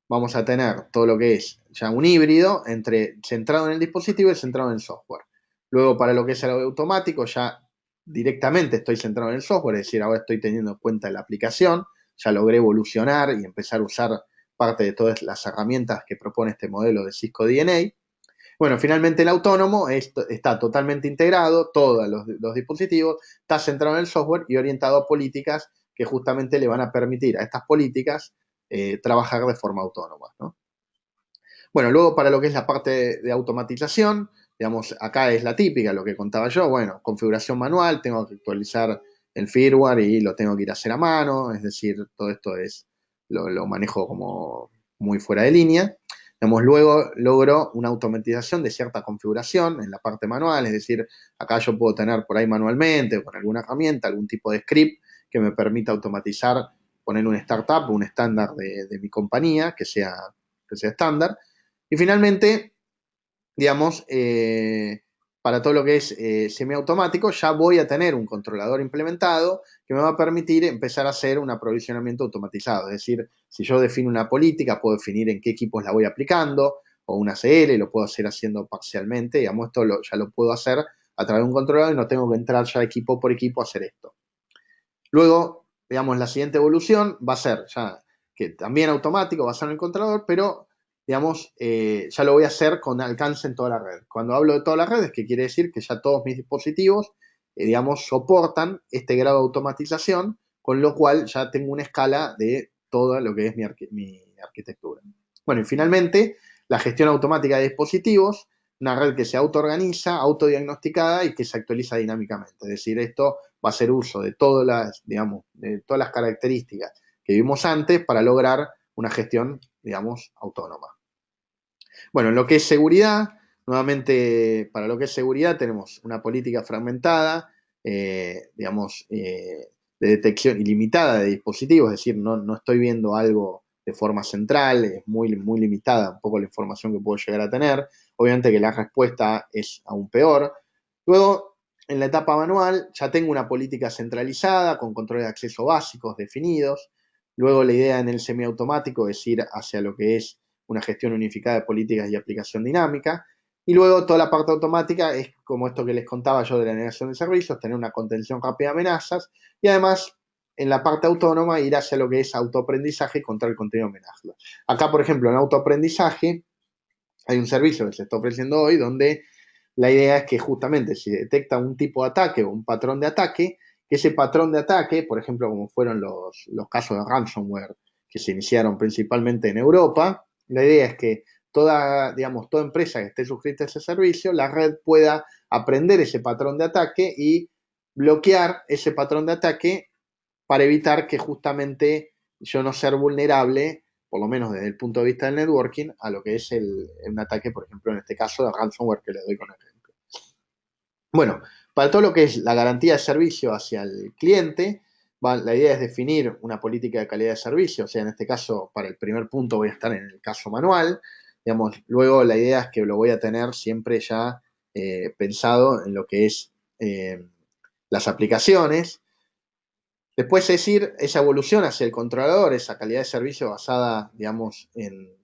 [SPEAKER 2] vamos a tener todo lo que es ya un híbrido entre centrado en el dispositivo y centrado en el software. Luego, para lo que es el automático, ya directamente estoy centrado en el software, es decir, ahora estoy teniendo en cuenta la aplicación, ya logré evolucionar y empezar a usar parte de todas las herramientas que propone este modelo de Cisco DNA. Bueno, finalmente el autónomo está totalmente integrado, todos los dispositivos, está centrado en el software y orientado a políticas que justamente le van a permitir a estas políticas trabajar de forma autónoma, ¿no? Bueno, luego para lo que es la parte de automatización, digamos, acá es la típica, lo que contaba yo, bueno, configuración manual, tengo que actualizar el firmware y lo tengo que ir a hacer a mano, es decir, todo esto lo manejo como muy fuera de línea. Digamos, luego logro una automatización de cierta configuración en la parte manual, es decir, acá yo puedo tener por ahí manualmente o con alguna herramienta, algún tipo de script que me permita automatizar, poner un startup, un estándar de mi compañía que sea estándar. Y finalmente, digamos, para todo lo que es semiautomático, ya voy a tener un controlador implementado que me va a permitir empezar a hacer un aprovisionamiento automatizado. Es decir, si yo defino una política, puedo definir en qué equipos la voy aplicando, o una CL, lo puedo hacer haciendo parcialmente. Digamos, esto ya lo puedo hacer a través de un controlador y no tengo que entrar ya equipo por equipo a hacer esto. Luego, digamos, la siguiente evolución va a ser ya que también automático, basado en el controlador, pero digamos, ya lo voy a hacer con alcance en toda la red. Cuando hablo de toda la red, es que quiere decir que ya todos mis dispositivos, digamos, soportan este grado de automatización, con lo cual ya tengo una escala de todo lo que es mi arquitectura. Bueno, y finalmente, la gestión automática de dispositivos, una red que se autoorganiza, autodiagnosticada y que se actualiza dinámicamente. Es decir, esto va a hacer uso de todas las, digamos, de todas las características que vimos antes para lograr una gestión, digamos, autónoma. Bueno, en lo que es seguridad, nuevamente, para lo que es seguridad tenemos una política fragmentada, digamos, de detección ilimitada de dispositivos, es decir, no estoy viendo algo de forma central, es muy, muy limitada un poco la información que puedo llegar a tener. Obviamente que la respuesta es aún peor. Luego, en la etapa manual, ya tengo una política centralizada con controles de acceso básicos definidos. Luego, la idea en el semiautomático es ir hacia lo que es una gestión unificada de políticas y aplicación dinámica. Y luego toda la parte automática es como esto que les contaba yo de la negación de servicios, tener una contención rápida de amenazas y además en la parte autónoma ir hacia lo que es autoaprendizaje contra el contenido de amenazas. Acá, por ejemplo, en autoaprendizaje hay un servicio que se está ofreciendo hoy donde la idea es que justamente si detecta un tipo de ataque o un patrón de ataque, que ese patrón de ataque, por ejemplo, como fueron los casos de ransomware que se iniciaron principalmente en Europa, la idea es que toda, digamos, toda empresa que esté suscrita a ese servicio, la red pueda aprender ese patrón de ataque y bloquear ese patrón de ataque para evitar que justamente yo no ser vulnerable, por lo menos desde el punto de vista del networking, a lo que es un ataque, por ejemplo, en este caso de ransomware que le doy con el ejemplo. Bueno, para todo lo que es la garantía de servicio hacia el cliente, la idea es definir una política de calidad de servicio, o sea, en este caso, para el primer punto voy a estar en el caso manual, digamos, luego la idea es que lo voy a tener siempre ya pensado en lo que es las aplicaciones. Después es ir esa evolución hacia el controlador, esa calidad de servicio basada, digamos, en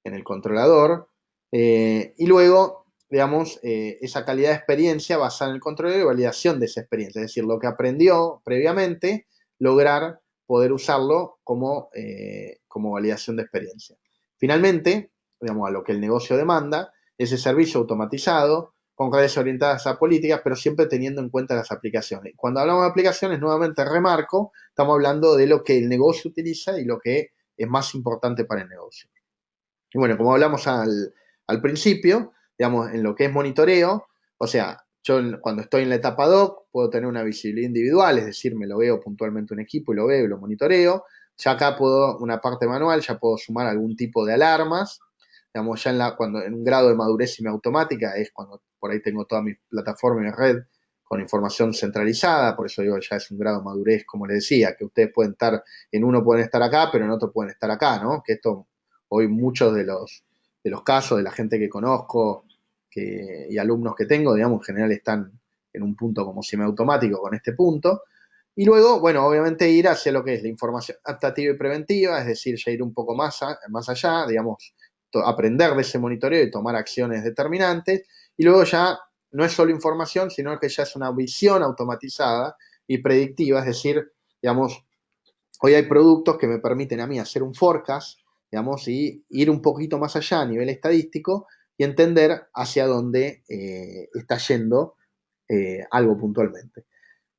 [SPEAKER 2] el controlador. Y luego, digamos, esa calidad de experiencia basada en el controlador y validación de esa experiencia. Es decir, lo que aprendió previamente, lograr poder usarlo como validación de experiencia. Finalmente, digamos, a lo que el negocio demanda, ese servicio automatizado con redes orientadas a políticas, pero siempre teniendo en cuenta las aplicaciones. Cuando hablamos de aplicaciones, nuevamente remarco, estamos hablando de lo que el negocio utiliza y lo que es más importante para el negocio. Y bueno, como hablamos al principio, digamos, en lo que es monitoreo, o sea, yo cuando estoy en la etapa doc puedo tener una visibilidad individual, es decir, me lo veo puntualmente un equipo y lo veo y lo monitoreo. Ya acá puedo, una parte manual, ya puedo sumar algún tipo de alarmas. Digamos, ya cuando en un grado de madurez semiautomática es cuando por ahí tengo toda mi plataforma y mi red con información centralizada, por eso digo, ya es un grado de madurez, como les decía, que ustedes pueden estar, en uno pueden estar acá, pero en otro pueden estar acá, ¿no? Que esto hoy muchos de los casos de la gente que conozco y alumnos que tengo, digamos, en general están en un punto como semiautomático con este punto. Y luego, bueno, obviamente ir hacia lo que es la información adaptativa y preventiva, es decir, ya ir un poco más allá, digamos, aprender de ese monitoreo y tomar acciones determinantes. Y luego ya no es solo información, sino que ya es una visión automatizada y predictiva, es decir, digamos, hoy hay productos que me permiten a mí hacer un forecast, digamos, y ir un poquito más allá a nivel estadístico y entender hacia dónde está yendo algo puntualmente.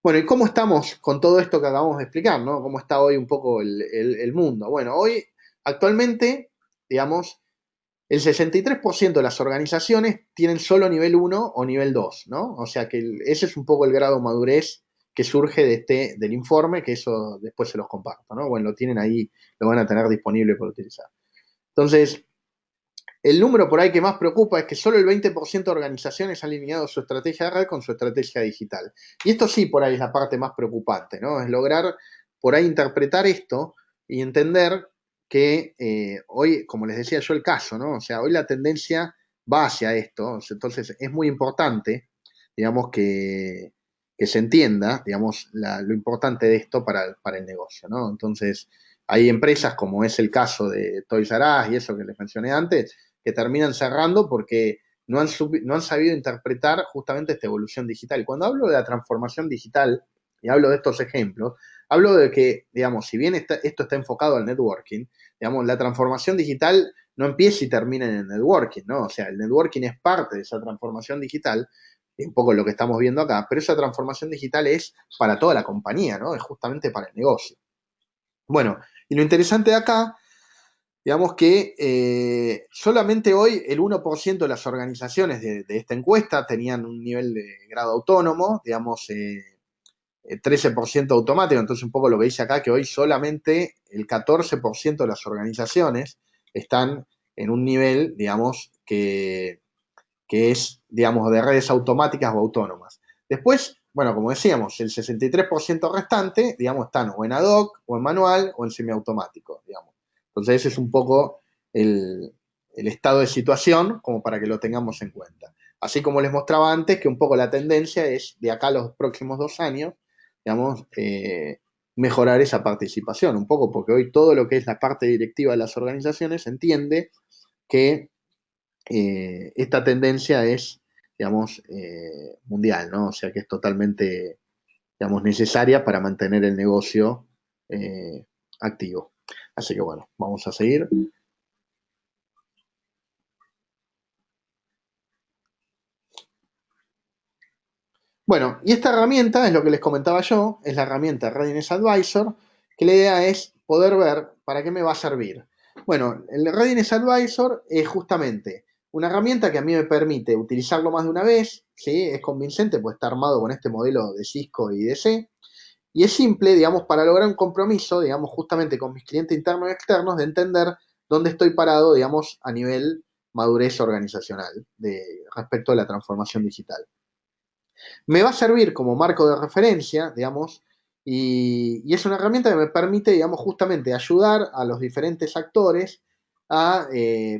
[SPEAKER 2] Bueno, ¿y cómo estamos con todo esto que acabamos de explicar, ¿no? ¿Cómo está hoy un poco el mundo? Bueno, hoy, actualmente, digamos, el 63% de las organizaciones tienen solo nivel 1 o nivel 2, ¿no? O sea que ese es un poco el grado de madurez que surge del informe, que eso después se los comparto, ¿no? Bueno, lo tienen ahí, lo van a tener disponible para utilizar. Entonces, el número por ahí que más preocupa es que solo el 20% de organizaciones han alineado su estrategia de red con su estrategia digital. Y esto sí, por ahí es la parte más preocupante, ¿no? Es lograr por ahí interpretar esto y entender que hoy, como les decía yo, el caso, ¿no? O sea, hoy la tendencia va hacia esto, entonces es muy importante, digamos, que se entienda, digamos, lo importante de esto para el negocio, ¿no? Entonces, hay empresas como es el caso de Toys R Us y eso que les mencioné antes, que terminan cerrando porque no han sabido interpretar justamente esta evolución digital. Y cuando hablo de la transformación digital, y hablo de estos ejemplos, hablo de que, digamos, si bien esto está enfocado al networking, digamos, la transformación digital no empieza y termina en el networking, ¿no? O sea, el networking es parte de esa transformación digital, y un poco lo que estamos viendo acá, pero esa transformación digital es para toda la compañía, ¿no? Es justamente para el negocio. Bueno, y lo interesante de acá, digamos que solamente hoy el 1% de las organizaciones de esta encuesta tenían un nivel de grado autónomo, digamos, 13% automático, entonces un poco lo que dice acá, que hoy solamente el 14% de las organizaciones están en un nivel, digamos, que es, digamos, de redes automáticas o autónomas. Después, bueno, como decíamos, el 63% restante, digamos, están o en ad hoc, o en manual, o en semiautomático, digamos. Entonces ese es un poco el estado de situación como para que lo tengamos en cuenta. Así como les mostraba antes, que un poco la tendencia es de acá a los próximos 2 años, digamos, mejorar esa participación, un poco porque hoy todo lo que es la parte directiva de las organizaciones entiende que esta tendencia es, digamos, mundial, ¿no? O sea que es totalmente, digamos, necesaria para mantener el negocio activo. Así que bueno, vamos a seguir. Bueno, y esta herramienta es lo que les comentaba yo, es la herramienta Readiness Advisor, que la idea es poder ver para qué me va a servir. Bueno, el Readiness Advisor es justamente una herramienta que a mí me permite utilizarlo más de una vez, ¿sí? Es convincente, pues está armado con este modelo de Cisco y DC, y es simple, digamos, para lograr un compromiso, digamos, justamente con mis clientes internos y externos, de entender dónde estoy parado, digamos, a nivel madurez organizacional respecto a la transformación digital. Me va a servir como marco de referencia, digamos, y es una herramienta que me permite, digamos, justamente ayudar a los diferentes actores a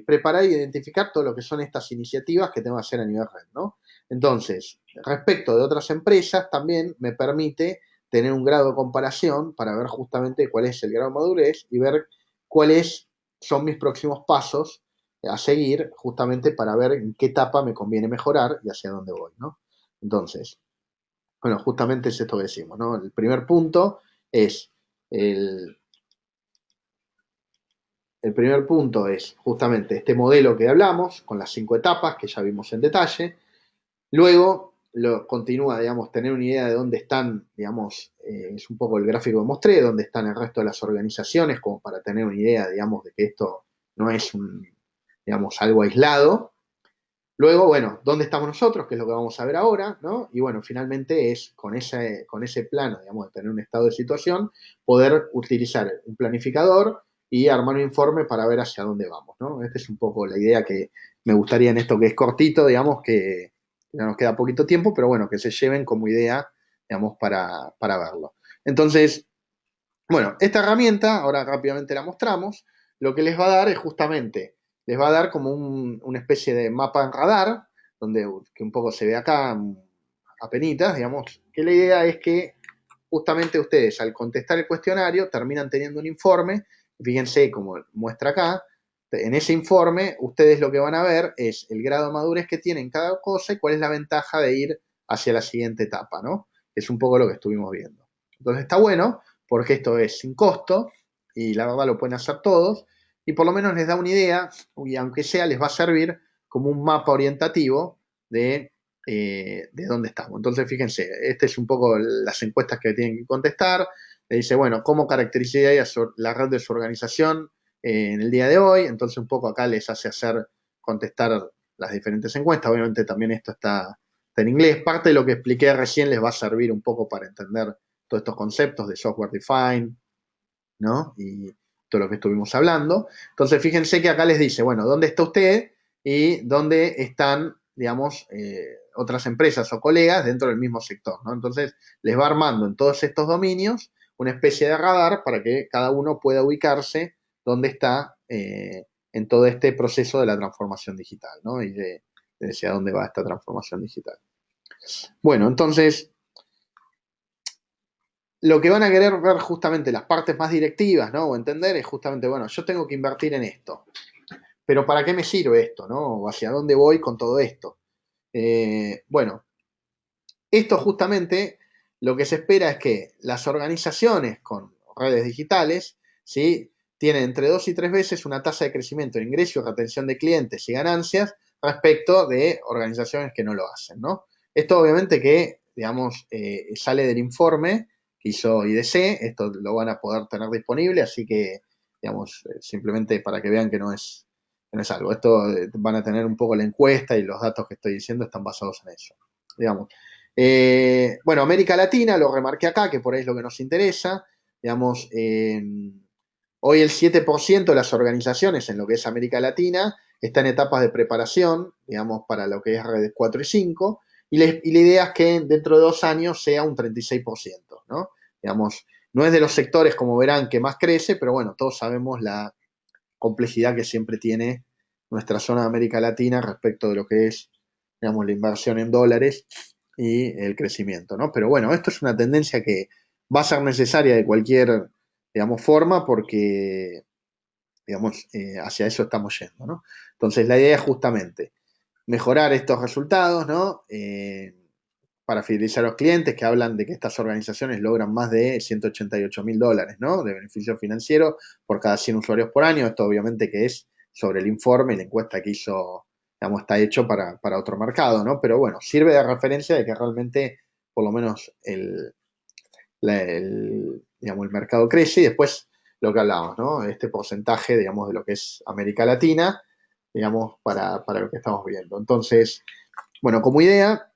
[SPEAKER 2] preparar e identificar todo lo que son estas iniciativas que tengo que hacer a nivel red, ¿no? Entonces, respecto de otras empresas, también me permite tener un grado de comparación para ver justamente cuál es el grado de madurez y ver cuáles son mis próximos pasos a seguir justamente para ver en qué etapa me conviene mejorar y hacia dónde voy, ¿no? Entonces, bueno, justamente es esto que decimos, ¿no? El primer punto es el, el primer punto es justamente este modelo que hablamos, con las 5 etapas que ya vimos en detalle. Luego continúa, digamos, tener una idea de dónde están, digamos, es un poco el gráfico que mostré, dónde están el resto de las organizaciones, como para tener una idea, digamos, de que esto no es digamos, algo aislado. Luego, bueno, ¿dónde estamos nosotros? Que es lo que vamos a ver ahora, ¿no? Y bueno, finalmente es con ese plano, digamos, de tener un estado de situación, poder utilizar un planificador y armar un informe para ver hacia dónde vamos, ¿no? Esta es un poco la idea que me gustaría en esto que es cortito, digamos, que ya nos queda poquito tiempo, pero bueno, que se lleven como idea, digamos, para verlo. Entonces, bueno, esta herramienta, ahora rápidamente la mostramos, lo que les va a dar es justamente, les va a dar como una especie de mapa en radar, donde que un poco se ve acá, apenitas, digamos, que la idea es que justamente ustedes al contestar el cuestionario terminan teniendo un informe, fíjense como muestra acá, en ese informe ustedes lo que van a ver es el grado de madurez que tienen cada cosa y cuál es la ventaja de ir hacia la siguiente etapa, ¿no? Es un poco lo que estuvimos viendo. Entonces está bueno porque esto es sin costo y la verdad lo pueden hacer todos y por lo menos les da una idea y aunque sea les va a servir como un mapa orientativo de dónde estamos. Entonces, fíjense, este es un poco las encuestas que tienen que contestar. Le dice, bueno, ¿cómo caracterizaría la red de su organización en el día de hoy? Entonces, un poco acá les hace contestar las diferentes encuestas. Obviamente también esto está en inglés. Parte de lo que expliqué recién les va a servir un poco para entender todos estos conceptos de software defined, ¿no? Y todo lo que estuvimos hablando. Entonces, fíjense que acá les dice, bueno, ¿dónde está usted? Y dónde están, digamos, otras empresas o colegas dentro del mismo sector, ¿no? Entonces, les va armando en todos estos dominios una especie de radar para que cada uno pueda ubicarse dónde está en todo este proceso de la transformación digital, ¿no? Y de hacia dónde va esta transformación digital. Bueno, entonces, lo que van a querer ver justamente las partes más directivas, ¿no? O entender es justamente, bueno, yo tengo que invertir en esto, pero ¿para qué me sirve esto, ¿no? O hacia dónde voy con todo esto. Bueno, esto justamente lo que se espera es que las organizaciones con redes digitales, ¿sí? Tienen entre 2 y 3 veces una tasa de crecimiento en ingresos, retención de clientes y ganancias respecto de organizaciones que no lo hacen, ¿no? Esto obviamente que, digamos, sale del informe que hizo IDC, esto lo van a poder tener disponible, así que, digamos, simplemente para que vean que no es algo. Esto van a tener un poco la encuesta y los datos que estoy diciendo están basados en eso, digamos. Bueno, América Latina, lo remarqué acá, que por ahí es lo que nos interesa. Digamos, hoy el 7% de las organizaciones en lo que es América Latina está en etapas de preparación, digamos, para lo que es redes 4 y 5, y la idea es que dentro de 2 años sea un 36%, ¿no? Digamos, no es de los sectores, como verán, que más crece, pero bueno, todos sabemos complejidad que siempre tiene nuestra zona de América Latina respecto de lo que es, digamos, la inversión en dólares y el crecimiento, ¿no? Pero bueno, esto es una tendencia que va a ser necesaria de cualquier, digamos, forma porque, digamos, hacia eso estamos yendo, ¿no? Entonces, la idea es justamente mejorar estos resultados, ¿no? Para fidelizar a los clientes que hablan de que estas organizaciones logran más de $188.000, ¿no? De beneficio financiero por cada 100 usuarios por año. Esto obviamente que es sobre el informe y la encuesta que hizo, digamos, está hecho para otro mercado, ¿no? Pero bueno, sirve de referencia de que realmente por lo menos digamos, el mercado crece y después lo que hablábamos, ¿no? Este porcentaje, digamos, de lo que es América Latina, digamos, para lo que estamos viendo. Entonces, bueno, como idea,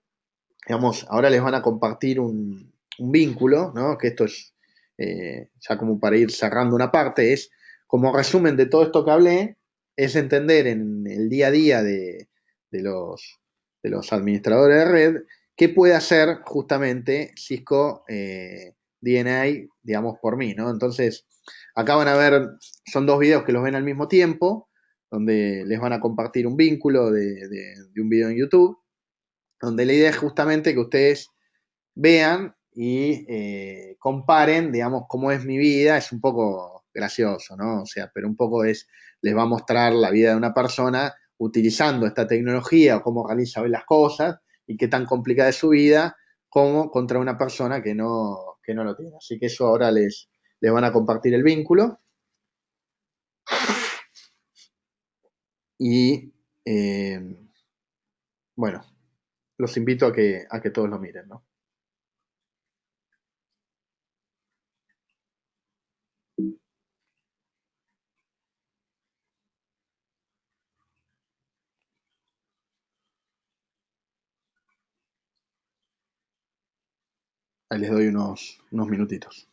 [SPEAKER 2] digamos, ahora les van a compartir un vínculo, ¿no? Que esto es, ya como para ir cerrando una parte, es como resumen de todo esto que hablé, es entender en el día a día de los, de los administradores de red qué puede hacer justamente Cisco DNA, digamos, por mí, ¿no? Entonces, acá van a ver, son dos videos que los ven al mismo tiempo, donde les van a compartir un vínculo de un video en YouTube donde la idea es justamente que ustedes vean y comparen, digamos, cómo es mi vida. Es un poco gracioso, ¿no? O sea, pero un poco les va a mostrar la vida de una persona utilizando esta tecnología o cómo realiza hoy las cosas y qué tan complicada es su vida como contra una persona que no lo tiene. Así que eso ahora les van a compartir el vínculo y, bueno, los invito a que todos lo miren, ¿no? Ahí les doy unos minutitos.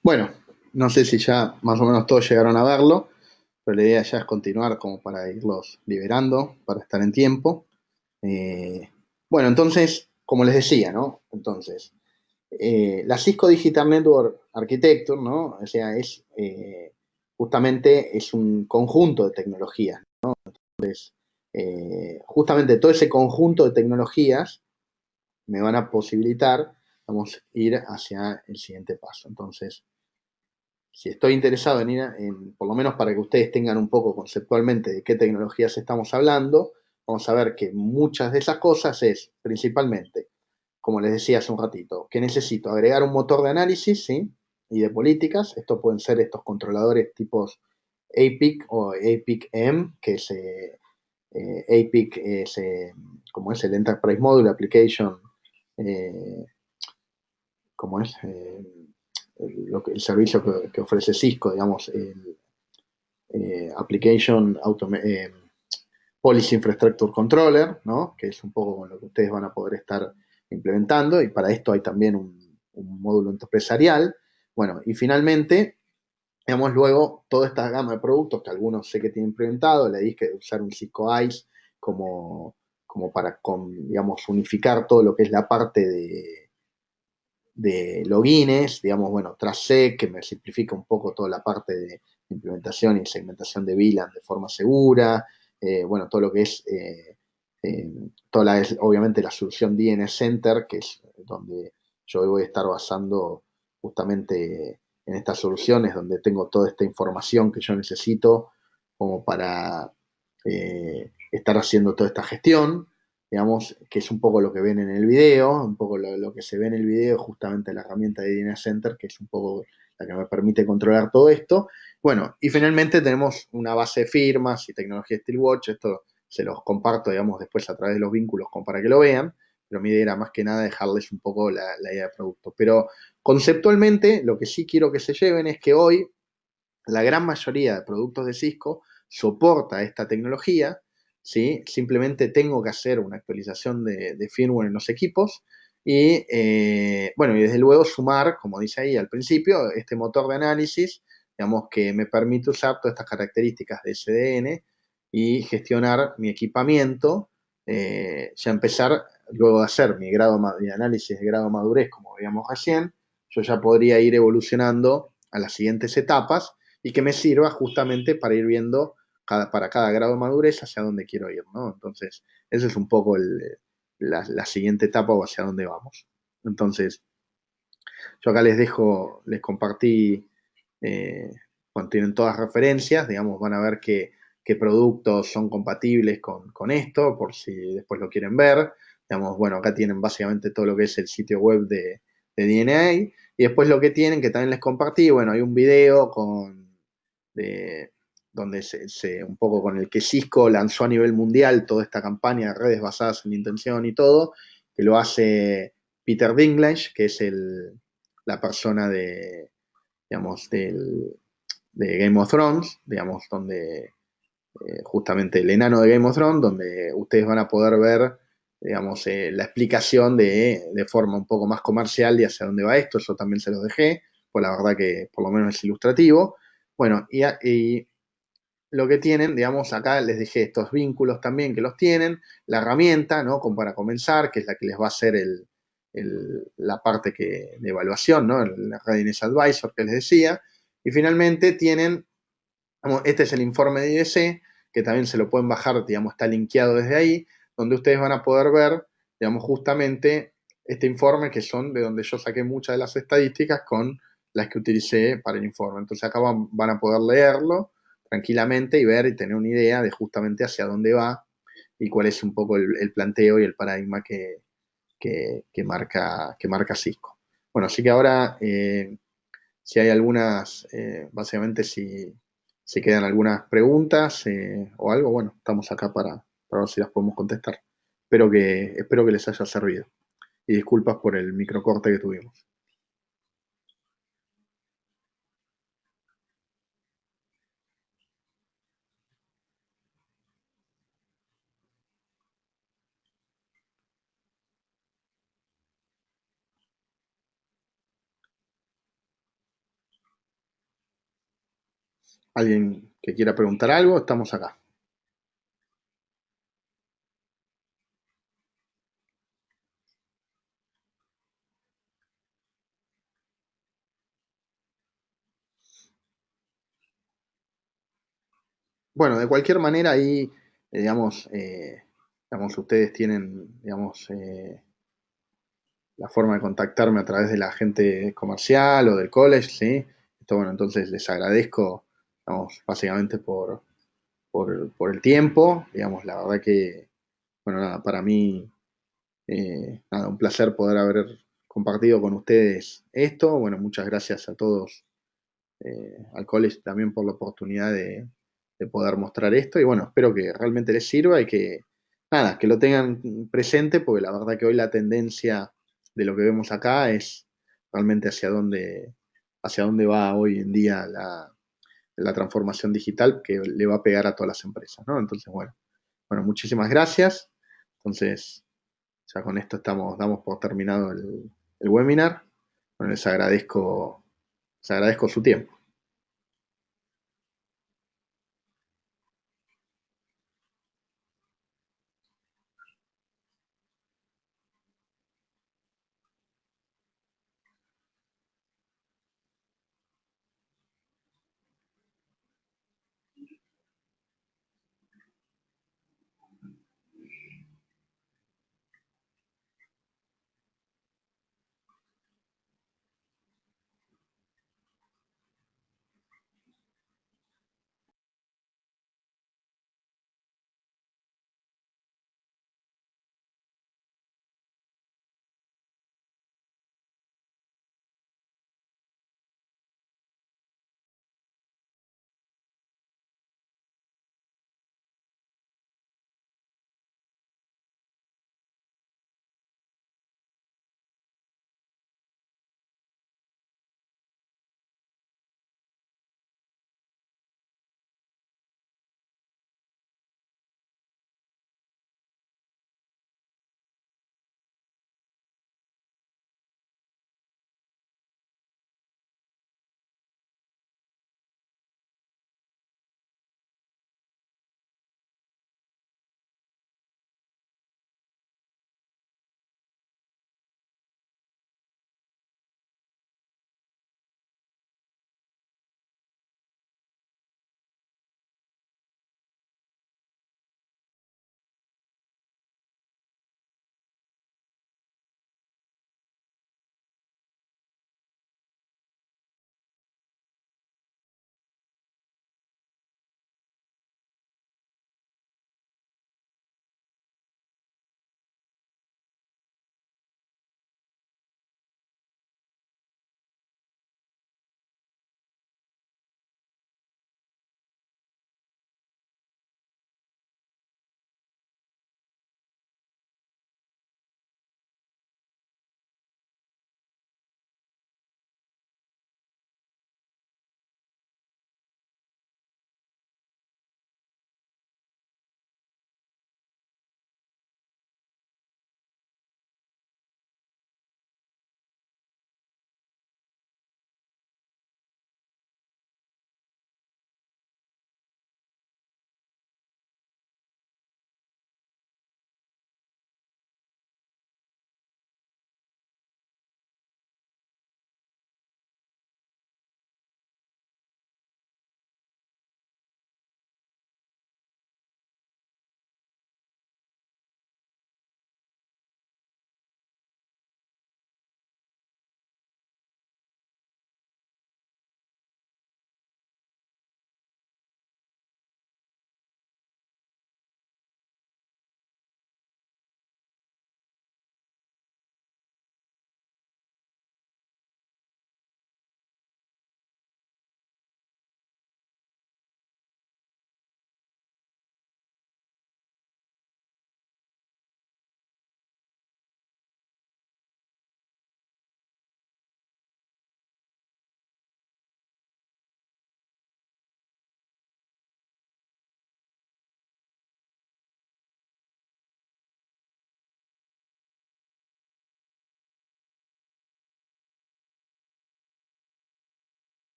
[SPEAKER 2] Bueno, no sé si ya más o menos todos llegaron a verlo, pero la idea ya es continuar como para irlos liberando, para estar en tiempo. Eh, bueno, entonces, como les decía, ¿no? Entonces, la Cisco Digital Network Architecture, ¿no? O sea, justamente es un conjunto de tecnologías. Justamente todo ese conjunto de tecnologías me van a posibilitar, vamos, ir hacia el siguiente paso. Entonces, si estoy interesado en ir, por lo menos para que ustedes tengan un poco conceptualmente de qué tecnologías estamos hablando, vamos a ver que muchas de esas cosas es principalmente, como les decía hace un ratito, que necesito agregar un motor de análisis, ¿sí? Y de políticas. Esto pueden ser estos controladores tipos APIC o APIC-M, que es APIC, es, como es el Enterprise Module Application, eh, como es el servicio que ofrece Cisco, digamos, el Application Policy Infrastructure Controller, ¿no? Que es un poco con lo que ustedes van a poder estar implementando, y para esto hay también un módulo empresarial. Bueno, y finalmente, digamos, luego toda esta gama de productos que algunos sé que tienen implementado, le dije usar un Cisco ICE como para, digamos, unificar todo lo que es la parte de logins, digamos, bueno, TrustSec, que me simplifica un poco toda la parte de implementación y segmentación de VLAN de forma segura, bueno, todo lo que es, obviamente la solución DNS Center, que es donde yo voy a estar basando justamente en estas soluciones, donde tengo toda esta información que yo necesito como para estar haciendo toda esta gestión, digamos, que es un poco lo que ven en el video, un poco lo que se ve en el video, justamente la herramienta de DNS Center, que es un poco la que me permite controlar todo esto. Bueno, y finalmente tenemos una base de firmas y tecnología Steelwatch. Esto se los comparto, digamos, después a través de los vínculos como para que lo vean, pero mi idea era más que nada dejarles un poco la idea de producto. Pero conceptualmente, lo que sí quiero que se lleven es que hoy la gran mayoría de productos de Cisco soporta esta tecnología, ¿sí? Simplemente tengo que hacer una actualización de firmware en los equipos y, bueno, y desde luego sumar, como dice ahí al principio, este motor de análisis, digamos, que me permite usar todas estas características de SDN y gestionar mi equipamiento, ya empezar, luego de hacer mi grado de análisis de grado de madurez, como veíamos recién, yo ya podría ir evolucionando a las siguientes etapas y que me sirva justamente para ir viendo para cada grado de madurez hacia dónde quiero ir, ¿no? Entonces, ese es un poco la siguiente etapa o hacia dónde vamos. Entonces, yo acá les dejo, les compartí, bueno, tienen todas referencias, digamos, van a ver qué productos son compatibles con esto, por si después lo quieren ver. Digamos, bueno, acá tienen básicamente todo lo que es el sitio web de DNA, y después lo que tienen, que también les compartí, bueno, hay un video de, donde un poco con el que Cisco lanzó a nivel mundial toda esta campaña de redes basadas en la intención y todo, que lo hace Peter Dinklage, que es la persona digamos, de Game of Thrones, digamos, donde justamente el enano de Game of Thrones, donde ustedes van a poder ver, digamos, la explicación de forma un poco más comercial de hacia dónde va esto. Yo también se los dejé, pues la verdad que por lo menos es ilustrativo. Bueno, y lo que tienen, digamos, acá les dejé estos vínculos también que los tienen, la herramienta, ¿no? Como para comenzar, que es la que les va a hacer la parte de evaluación, ¿no? El Readiness Advisor que les decía. Y finalmente tienen, digamos, este es el informe de IDC, que también se lo pueden bajar, digamos, está linkeado desde ahí, donde ustedes van a poder ver, digamos, justamente este informe, que son de donde yo saqué muchas de las estadísticas con las que utilicé para el informe. Entonces acá van a poder leerlo tranquilamente y ver y tener una idea de justamente hacia dónde va y cuál es un poco el planteo y el paradigma que marca Cisco. Bueno, así que ahora, si hay algunas, básicamente si quedan algunas preguntas o algo, bueno, estamos acá para ver si las podemos contestar. Espero que les haya servido. Y disculpas por el microcorte que tuvimos. ¿Alguien que quiera preguntar algo? Estamos acá. Bueno, de cualquier manera ahí, digamos, ustedes tienen, digamos, la forma de contactarme a través de la gente comercial o del college, ¿sí? Esto, bueno, entonces les agradezco, digamos, básicamente por el tiempo, digamos, la verdad que bueno, nada, para mí, nada, un placer poder haber compartido con ustedes esto. Bueno, muchas gracias a todos, al college también por la oportunidad de poder mostrar esto. Y bueno, espero que realmente les sirva y que, nada, que lo tengan presente, porque la verdad que hoy la tendencia de lo que vemos acá es realmente hacia dónde va hoy en día la transformación digital que le va a pegar a todas las empresas, ¿no? Entonces, bueno, muchísimas gracias. Entonces, ya con esto damos por terminado el webinar. Bueno, les agradezco su tiempo.